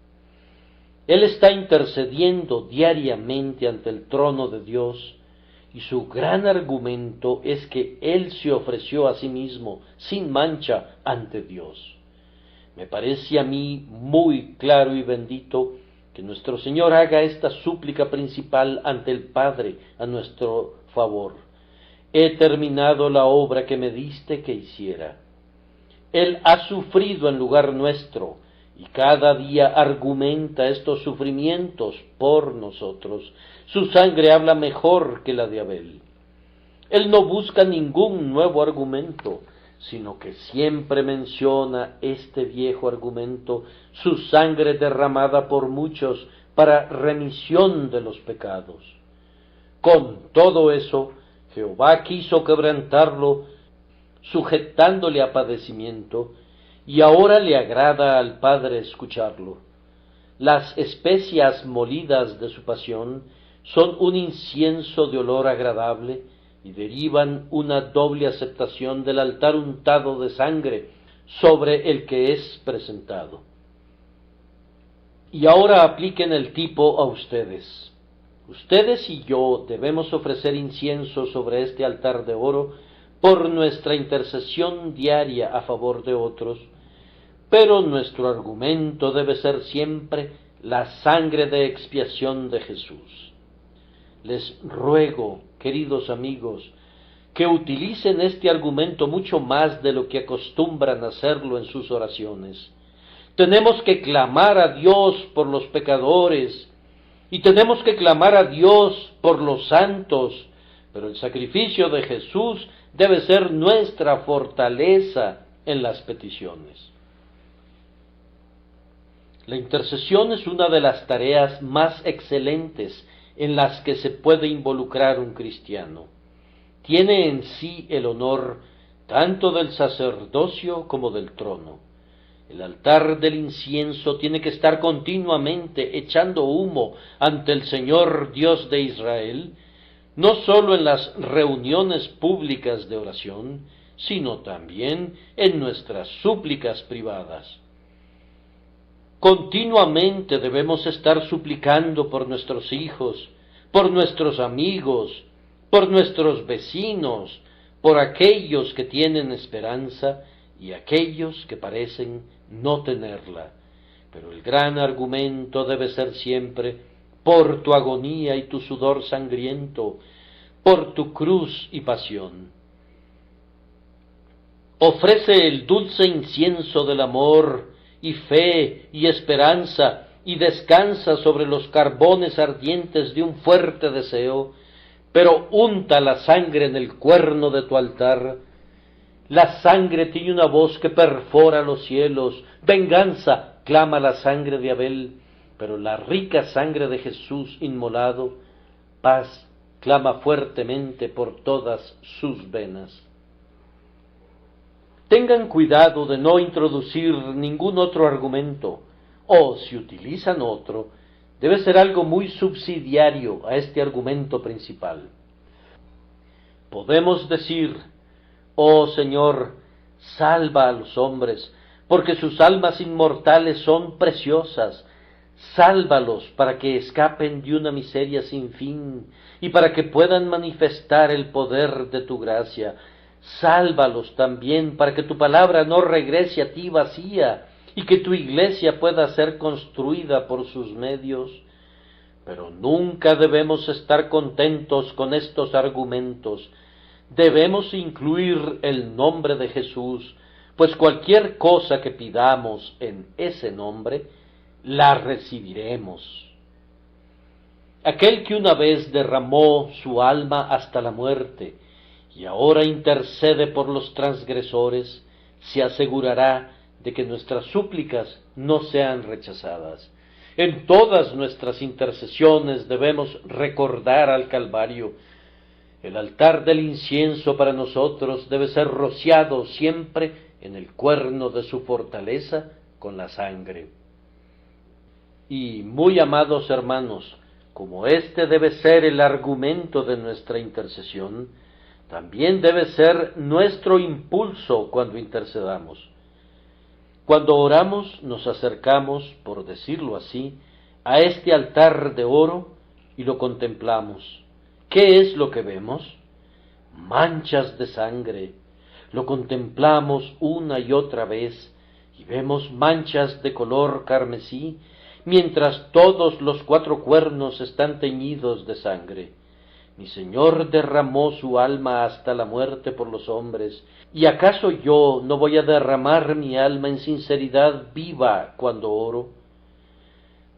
Él está intercediendo diariamente ante el trono de Dios, y su gran argumento es que Él se ofreció a sí mismo sin mancha ante Dios. Me parece a mí muy claro y bendito que nuestro Señor haga esta súplica principal ante el Padre a nuestro favor: he terminado la obra que me diste que hiciera. Él ha sufrido en lugar nuestro, y cada día argumenta estos sufrimientos por nosotros. Su sangre habla mejor que la de Abel. Él no busca ningún nuevo argumento, sino que siempre menciona este viejo argumento: su sangre derramada por muchos para remisión de los pecados. Con todo eso, Jehová quiso quebrantarlo, sujetándole a padecimiento, y ahora le agrada al Padre escucharlo. Las especias molidas de su pasión son un incienso de olor agradable, y derivan una doble aceptación del altar untado de sangre sobre el que es presentado. Y ahora apliquen el tipo a ustedes. Ustedes y yo debemos ofrecer incienso sobre este altar de oro por nuestra intercesión diaria a favor de otros, pero nuestro argumento debe ser siempre la sangre de expiación de Jesús. Les ruego, queridos amigos, que utilicen este argumento mucho más de lo que acostumbran hacerlo en sus oraciones. Tenemos que clamar a Dios por los pecadores, y tenemos que clamar a Dios por los santos, pero el sacrificio de Jesús debe ser nuestra fortaleza en las peticiones. La intercesión es una de las tareas más excelentes en las que se puede involucrar un cristiano. Tiene en sí el honor tanto del sacerdocio como del trono. El altar del incienso tiene que estar continuamente echando humo ante el Señor Dios de Israel, no sólo en las reuniones públicas de oración, sino también en nuestras súplicas privadas. Continuamente debemos estar suplicando por nuestros hijos, por nuestros amigos, por nuestros vecinos, por aquellos que tienen esperanza y aquellos que parecen no tenerla. Pero el gran argumento debe ser siempre: por tu agonía y tu sudor sangriento, por tu cruz y pasión. Ofrece el dulce incienso del amor y fe y esperanza, y descansa sobre los carbones ardientes de un fuerte deseo, pero unta la sangre en el cuerno de tu altar. La sangre tiene una voz que perfora los cielos. Venganza, clama la sangre de Abel, pero la rica sangre de Jesús inmolado, paz, clama fuertemente por todas sus venas. Tengan cuidado de no introducir ningún otro argumento, o si utilizan otro, debe ser algo muy subsidiario a este argumento principal. Podemos decir: oh Señor, salva a los hombres, porque sus almas inmortales son preciosas. Sálvalos para que escapen de una miseria sin fin y para que puedan manifestar el poder de tu gracia. Sálvalos también para que tu palabra no regrese a ti vacía y que tu iglesia pueda ser construida por sus medios. Pero nunca debemos estar contentos con estos argumentos. Debemos incluir el nombre de Jesús, pues cualquier cosa que pidamos en ese nombre, la recibiremos. Aquel que una vez derramó su alma hasta la muerte y ahora intercede por los transgresores, se asegurará de que nuestras súplicas no sean rechazadas. En todas nuestras intercesiones debemos recordar al Calvario. El altar del incienso para nosotros debe ser rociado siempre en el cuerno de su fortaleza con la sangre. Y, muy amados hermanos, como este debe ser el argumento de nuestra intercesión, también debe ser nuestro impulso cuando intercedamos. Cuando oramos nos acercamos, por decirlo así, a este altar de oro y lo contemplamos. ¿Qué es lo que vemos? Manchas de sangre. Lo contemplamos una y otra vez y vemos manchas de color carmesí, mientras todos los cuatro cuernos están teñidos de sangre. Mi Señor derramó su alma hasta la muerte por los hombres, ¿y acaso yo no voy a derramar mi alma en sinceridad viva cuando oro?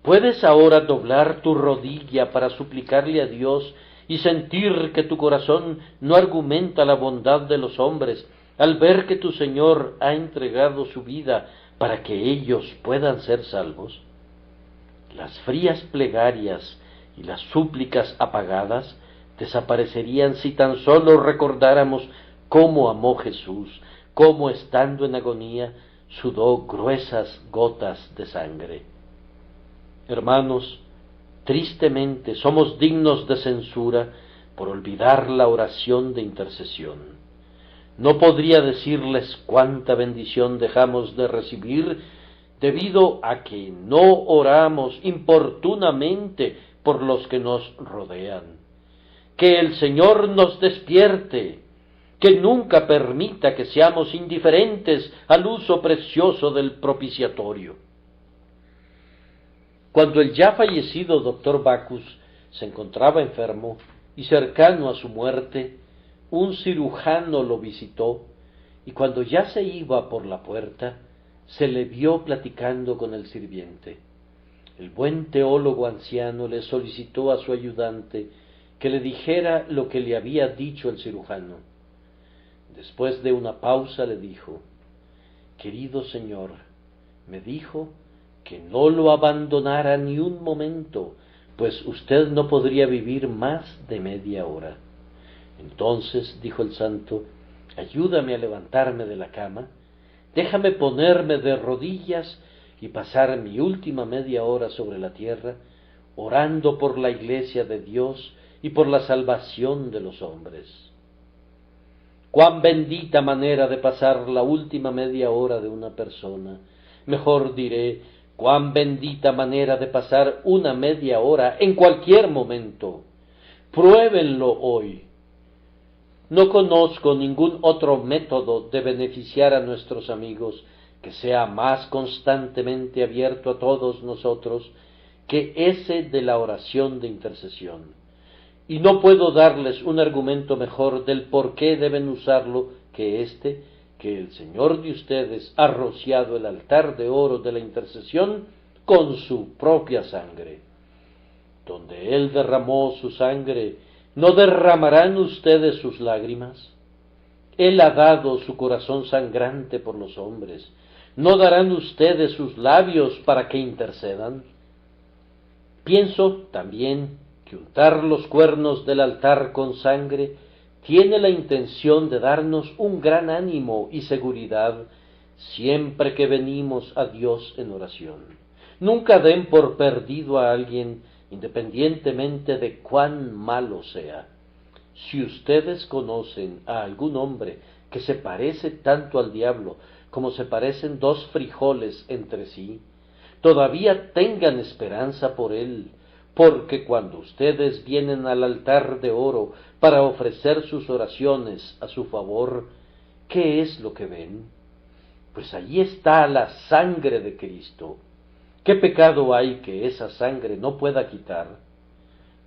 ¿Puedes ahora doblar tu rodilla para suplicarle a Dios y sentir que tu corazón no argumenta la bondad de los hombres al ver que tu Señor ha entregado su vida para que ellos puedan ser salvos? Las frías plegarias y las súplicas apagadas desaparecerían si tan solo recordáramos cómo amó Jesús, cómo estando en agonía sudó gruesas gotas de sangre. Hermanos, tristemente somos dignos de censura por olvidar la oración de intercesión. No podría decirles cuánta bendición dejamos de recibir debido a que no oramos importunamente por los que nos rodean. Que el Señor nos despierte, que nunca permita que seamos indiferentes al uso precioso del propiciatorio. Cuando el ya fallecido doctor Bacchus se encontraba enfermo y cercano a su muerte, un cirujano lo visitó, y cuando ya se iba por la puerta, se le vio platicando con el sirviente. El buen teólogo anciano le solicitó a su ayudante que le dijera lo que le había dicho el cirujano. Después de una pausa le dijo: querido señor, me dijo que no lo abandonara ni un momento, pues usted no podría vivir más de media hora. Entonces, dijo el santo, ayúdame a levantarme de la cama, déjame ponerme de rodillas y pasar mi última media hora sobre la tierra, orando por la iglesia de Dios y por la salvación de los hombres. Cuán bendita manera de pasar la última media hora de una persona. Mejor diré, cuán bendita manera de pasar una media hora en cualquier momento. Pruébenlo hoy. No conozco ningún otro método de beneficiar a nuestros amigos que sea más constantemente abierto a todos nosotros que ese de la oración de intercesión. Y no puedo darles un argumento mejor del por qué deben usarlo que el Señor de ustedes ha rociado el altar de oro de la intercesión con su propia sangre. Donde Él derramó su sangre, ¿no derramarán ustedes sus lágrimas? Él ha dado su corazón sangrante por los hombres, ¿no darán ustedes sus labios para que intercedan? Pienso también que untar los cuernos del altar con sangre tiene la intención de darnos un gran ánimo y seguridad siempre que venimos a Dios en oración. Nunca den por perdido a alguien, independientemente de cuán malo sea. Si ustedes conocen a algún hombre que se parece tanto al diablo como se parecen dos frijoles entre sí, todavía tengan esperanza por él, porque cuando ustedes vienen al altar de oro para ofrecer sus oraciones a su favor, ¿qué es lo que ven? Pues allí está la sangre de Cristo. ¿Qué pecado hay que esa sangre no pueda quitar?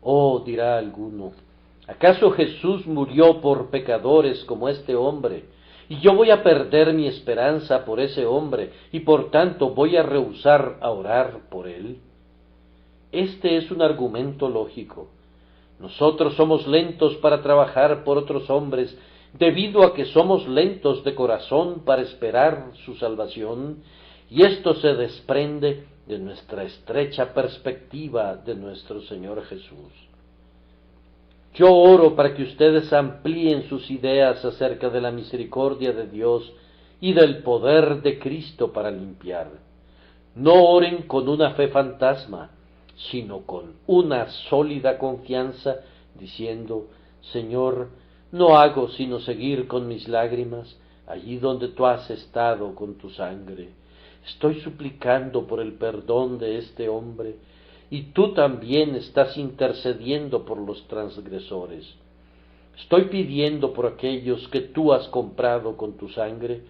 Oh, dirá alguno, ¿acaso Jesús murió por pecadores como este hombre? Y yo voy a perder mi esperanza por ese hombre, y por tanto voy a rehusar a orar por él. Este es un argumento lógico. Nosotros somos lentos para trabajar por otros hombres, debido a que somos lentos de corazón para esperar su salvación, y esto se desprende de nuestra estrecha perspectiva de nuestro Señor Jesús. Yo oro para que ustedes amplíen sus ideas acerca de la misericordia de Dios y del poder de Cristo para limpiar. No oren con una fe fantasma, sino con una sólida confianza, diciendo, Señor, no hago sino seguir con mis lágrimas allí donde tú has estado con tu sangre. Estoy suplicando por el perdón de este hombre, y tú también estás intercediendo por los transgresores. Estoy pidiendo por aquellos que tú has comprado con tu sangre,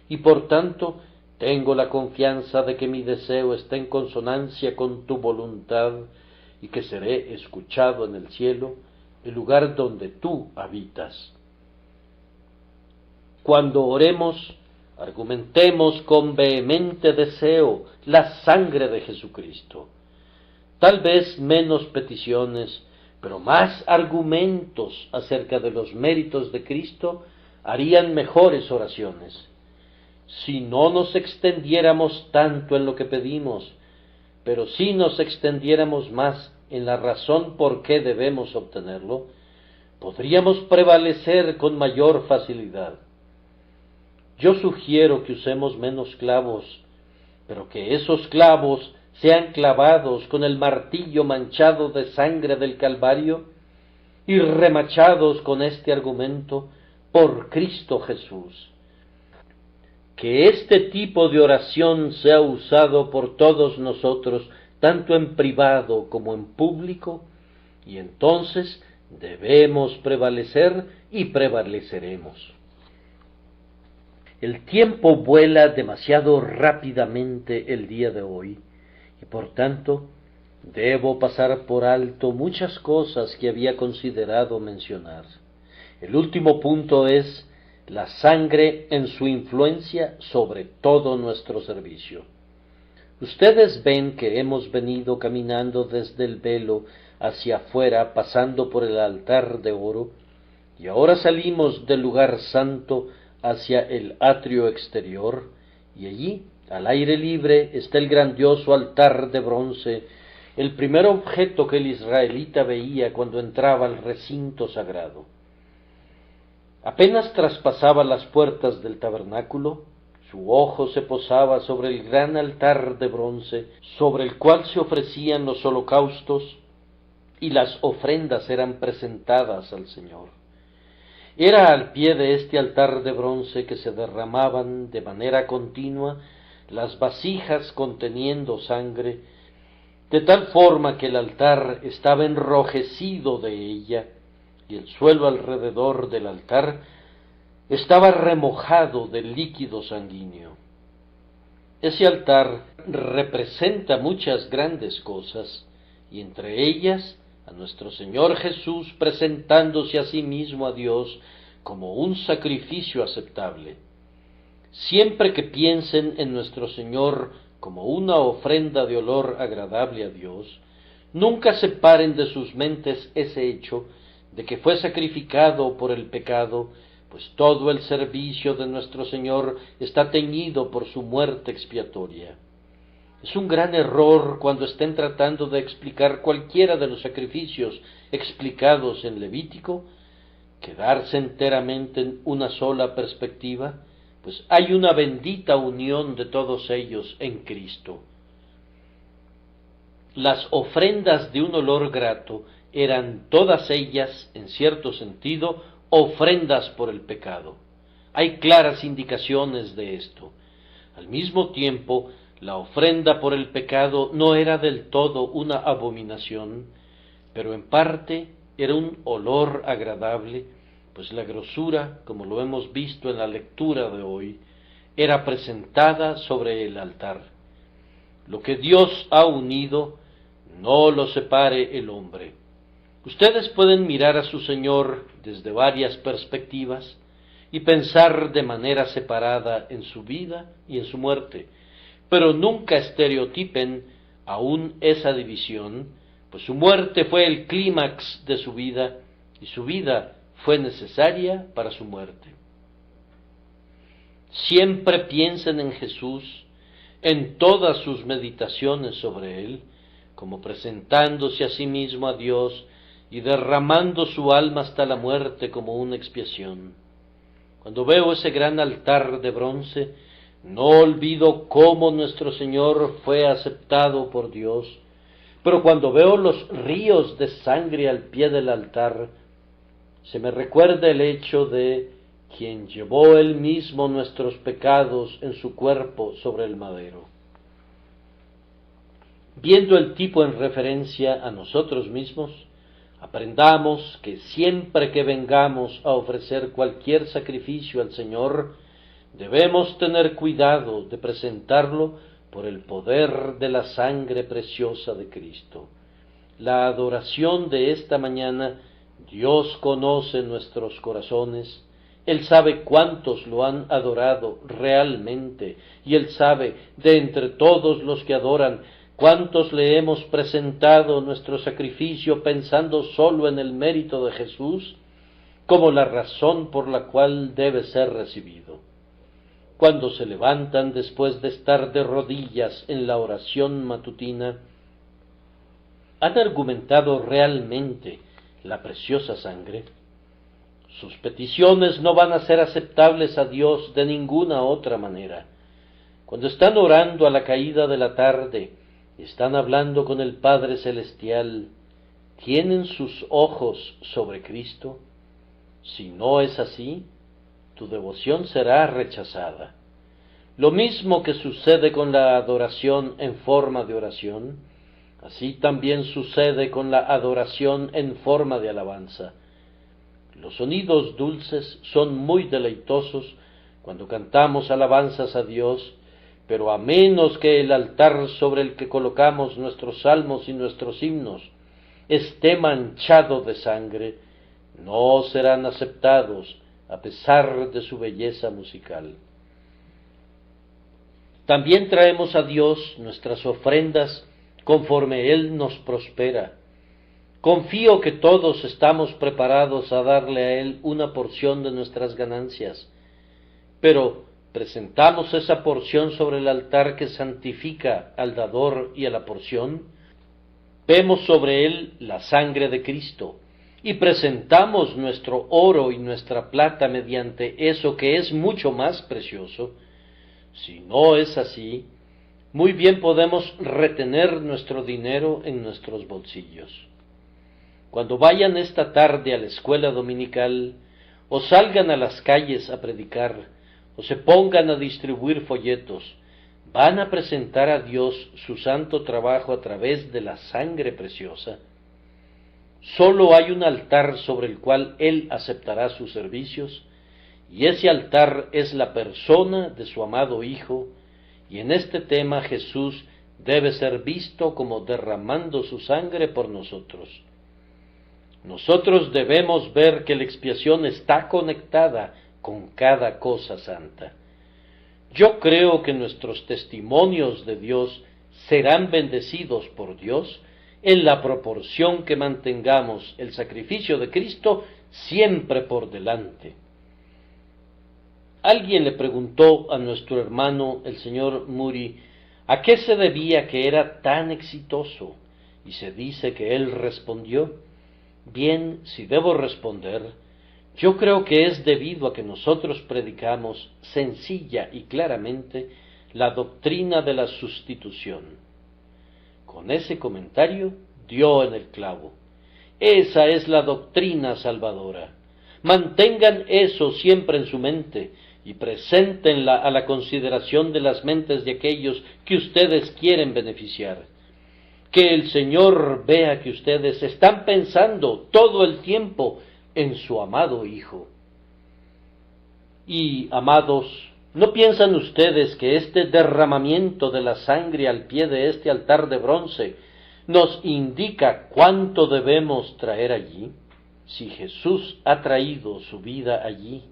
y por tanto tengo la confianza de que mi deseo está en consonancia con tu voluntad, y que seré escuchado en el cielo, el lugar donde tú habitas. Cuando oremos, argumentemos con vehemente deseo la sangre de Jesucristo. Tal vez menos peticiones, pero más argumentos acerca de los méritos de Cristo harían mejores oraciones. Si no nos extendiéramos tanto en lo que pedimos, pero si nos extendiéramos más en la razón por qué debemos obtenerlo, podríamos prevalecer con mayor facilidad. Yo sugiero que usemos menos clavos, pero que esos clavos sean clavados con el martillo manchado de sangre del Calvario y remachados con este argumento por Cristo Jesús. Que este tipo de oración sea usado por todos nosotros, tanto en privado como en público, y entonces debemos prevalecer y prevaleceremos. El tiempo vuela demasiado rápidamente el día de hoy, y por tanto debo pasar por alto muchas cosas que había considerado mencionar. El último punto es la sangre en su influencia sobre todo nuestro servicio. Ustedes ven que hemos venido caminando desde el velo hacia afuera, pasando por el altar de oro, y ahora salimos del lugar santo hacia el atrio exterior, y allí, al aire libre, está el grandioso altar de bronce, el primer objeto que el israelita veía cuando entraba al recinto sagrado. Apenas traspasaba las puertas del tabernáculo, su ojo se posaba sobre el gran altar de bronce, sobre el cual se ofrecían los holocaustos y las ofrendas eran presentadas al Señor. Era al pie de este altar de bronce que se derramaban de manera continua las vasijas conteniendo sangre, de tal forma que el altar estaba enrojecido de ella, y el suelo alrededor del altar estaba remojado de líquido sanguíneo. Ese altar representa muchas grandes cosas, y entre ellas a nuestro Señor Jesús presentándose a sí mismo a Dios como un sacrificio aceptable. Siempre que piensen en nuestro Señor como una ofrenda de olor agradable a Dios, nunca separen de sus mentes ese hecho de que fue sacrificado por el pecado, pues todo el servicio de nuestro Señor está teñido por su muerte expiatoria. Es un gran error cuando estén tratando de explicar cualquiera de los sacrificios explicados en Levítico, quedarse enteramente en una sola perspectiva, pues hay una bendita unión de todos ellos en Cristo. Las ofrendas de un olor grato eran todas ellas, en cierto sentido, ofrendas por el pecado. Hay claras indicaciones de esto. Al mismo tiempo, la ofrenda por el pecado no era del todo una abominación, pero en parte era un olor agradable, pues la grosura, como lo hemos visto en la lectura de hoy, era presentada sobre el altar. Lo que Dios ha unido, no lo separe el hombre. Ustedes pueden mirar a su Señor desde varias perspectivas y pensar de manera separada en su vida y en su muerte, pero nunca estereotipen aún esa división, pues su muerte fue el clímax de su vida y su vida fue necesaria para su muerte. Siempre piensen en Jesús, en todas sus meditaciones sobre Él, como presentándose a sí mismo a Dios y derramando su alma hasta la muerte como una expiación. Cuando veo ese gran altar de bronce, no olvido cómo nuestro Señor fue aceptado por Dios, pero cuando veo los ríos de sangre al pie del altar, se me recuerda el hecho de quien llevó Él mismo nuestros pecados en su cuerpo sobre el madero. Viendo el tipo en referencia a nosotros mismos, aprendamos que siempre que vengamos a ofrecer cualquier sacrificio al Señor, debemos tener cuidado de presentarlo por el poder de la sangre preciosa de Cristo. La adoración de esta mañana, Dios conoce nuestros corazones, Él sabe cuántos lo han adorado realmente, y Él sabe, de entre todos los que adoran, cuántos le hemos presentado nuestro sacrificio pensando solo en el mérito de Jesús, como la razón por la cual debe ser recibido. Cuando se levantan después de estar de rodillas en la oración matutina, ¿han argumentado realmente la preciosa sangre? Sus peticiones no van a ser aceptables a Dios de ninguna otra manera. Cuando están orando a la caída de la tarde, están hablando con el Padre Celestial, ¿tienen sus ojos sobre Cristo? Si no es así, tu devoción será rechazada. Lo mismo que sucede con la adoración en forma de oración, así también sucede con la adoración en forma de alabanza. Los sonidos dulces son muy deleitosos cuando cantamos alabanzas a Dios, pero a menos que el altar sobre el que colocamos nuestros salmos y nuestros himnos esté manchado de sangre, no serán aceptados a pesar de su belleza musical. También traemos a Dios nuestras ofrendas conforme Él nos prospera. Confío que todos estamos preparados a darle a Él una porción de nuestras ganancias, pero presentamos esa porción sobre el altar que santifica al dador y a la porción, vemos sobre él la sangre de Cristo, y presentamos nuestro oro y nuestra plata mediante eso que es mucho más precioso. Si no es así, muy bien podemos retener nuestro dinero en nuestros bolsillos. Cuando vayan esta tarde a la escuela dominical, o salgan a las calles a predicar, o se pongan a distribuir folletos, van a presentar a Dios su santo trabajo a través de la sangre preciosa. Solo hay un altar sobre el cual Él aceptará sus servicios, y ese altar es la persona de su amado Hijo, y en este tema Jesús debe ser visto como derramando su sangre por nosotros. Nosotros debemos ver que la expiación está conectada con cada cosa santa. Yo creo que nuestros testimonios de Dios serán bendecidos por Dios en la proporción que mantengamos el sacrificio de Cristo siempre por delante. Alguien le preguntó a nuestro hermano, el señor Muri, a qué se debía que era tan exitoso, y se dice que él respondió: bien, si debo responder, yo creo que es debido a que nosotros predicamos sencilla y claramente la doctrina de la sustitución. Con ese comentario dio en el clavo. Esa es la doctrina salvadora. Mantengan eso siempre en su mente y preséntenla a la consideración de las mentes de aquellos que ustedes quieren beneficiar. Que el Señor vea que ustedes están pensando todo el tiempo en su amado Hijo. Y, amados, ¿no piensan ustedes que este derramamiento de la sangre al pie de este altar de bronce nos indica cuánto debemos traer allí? Si Jesús ha traído su vida allí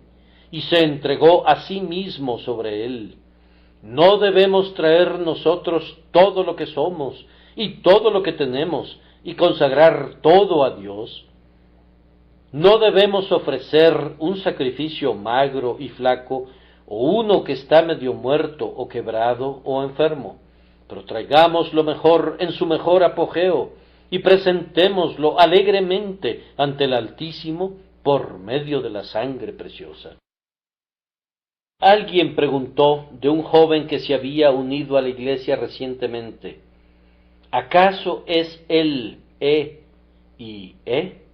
y se entregó a sí mismo sobre él, ¿no debemos traer nosotros todo lo que somos y todo lo que tenemos y consagrar todo a Dios? ¿No debemos ofrecer un sacrificio magro y flaco, o uno que está medio muerto o quebrado o enfermo? Pero traigamos lo mejor en su mejor apogeo y presentémoslo alegremente ante el Altísimo por medio de la sangre preciosa. Alguien preguntó de un joven que se había unido a la iglesia recientemente, ¿acaso es él y E?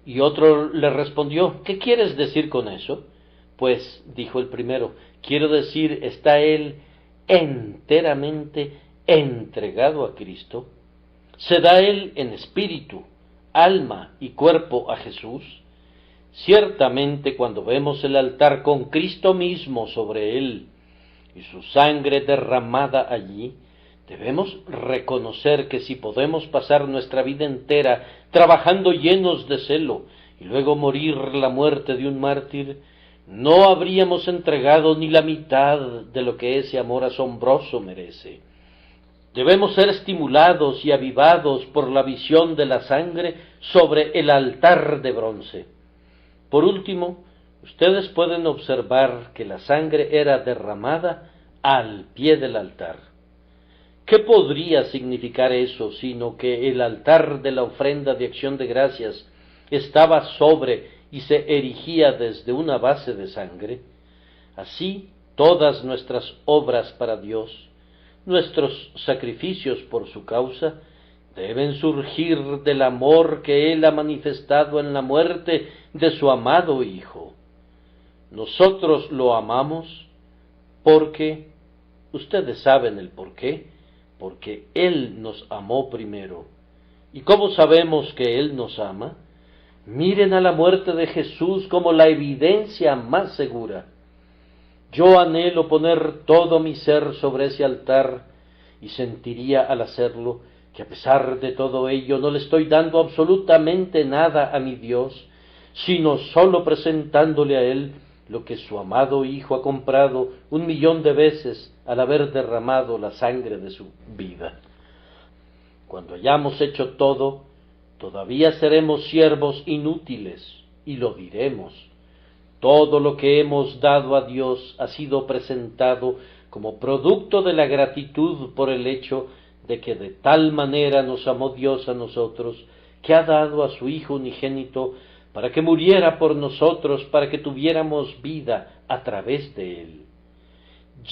Y otro le respondió, ¿qué quieres decir con eso? Pues, dijo el primero, quiero decir, ¿está él enteramente entregado a Cristo? ¿Se da él en espíritu, alma y cuerpo a Jesús? Ciertamente cuando vemos el altar con Cristo mismo sobre él y su sangre derramada allí, debemos reconocer que si podemos pasar nuestra vida entera trabajando llenos de celo y luego morir la muerte de un mártir, no habríamos entregado ni la mitad de lo que ese amor asombroso merece. Debemos ser estimulados y avivados por la visión de la sangre sobre el altar de bronce. Por último, ustedes pueden observar que la sangre era derramada al pie del altar. ¿Qué podría significar eso, sino que el altar de la ofrenda de acción de gracias estaba sobre y se erigía desde una base de sangre? Así, todas nuestras obras para Dios, nuestros sacrificios por su causa, deben surgir del amor que Él ha manifestado en la muerte de su amado Hijo. Nosotros lo amamos porque, ustedes saben el por qué, porque Él nos amó primero. ¿Y cómo sabemos que Él nos ama? Miren a la muerte de Jesús como la evidencia más segura. Yo anhelo poner todo mi ser sobre ese altar y sentiría al hacerlo que a pesar de todo ello no le estoy dando absolutamente nada a mi Dios, sino solo presentándole a Él lo que su amado Hijo ha comprado 1.000.000 de veces al haber derramado la sangre de su vida. Cuando hayamos hecho todo, todavía seremos siervos inútiles, y lo diremos. Todo lo que hemos dado a Dios ha sido presentado como producto de la gratitud por el hecho de que de tal manera nos amó Dios a nosotros, que ha dado a su Hijo unigénito para que muriera por nosotros, para que tuviéramos vida a través de Él.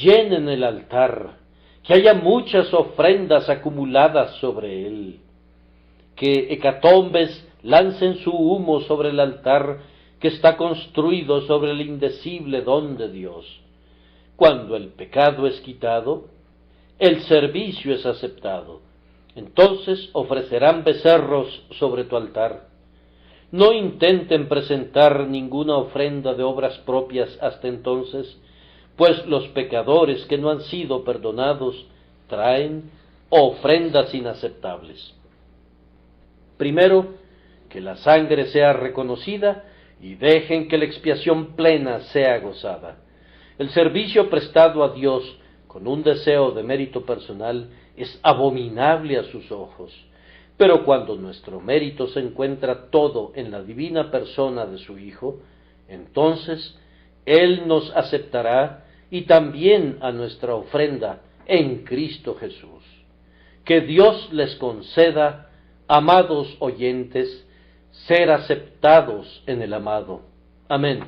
Llenen el altar, que haya muchas ofrendas acumuladas sobre él, que hecatombes lancen su humo sobre el altar que está construido sobre el indecible don de Dios. Cuando el pecado es quitado, el servicio es aceptado. Entonces ofrecerán becerros sobre tu altar. No intenten presentar ninguna ofrenda de obras propias hasta entonces, pues los pecadores que no han sido perdonados traen ofrendas inaceptables. Primero, que la sangre sea reconocida y dejen que la expiación plena sea gozada. El servicio prestado a Dios con un deseo de mérito personal es abominable a sus ojos, pero cuando nuestro mérito se encuentra todo en la divina persona de su Hijo, entonces Él nos aceptará y también a nuestra ofrenda en Cristo Jesús. Que Dios les conceda, amados oyentes, ser aceptados en el amado. Amén.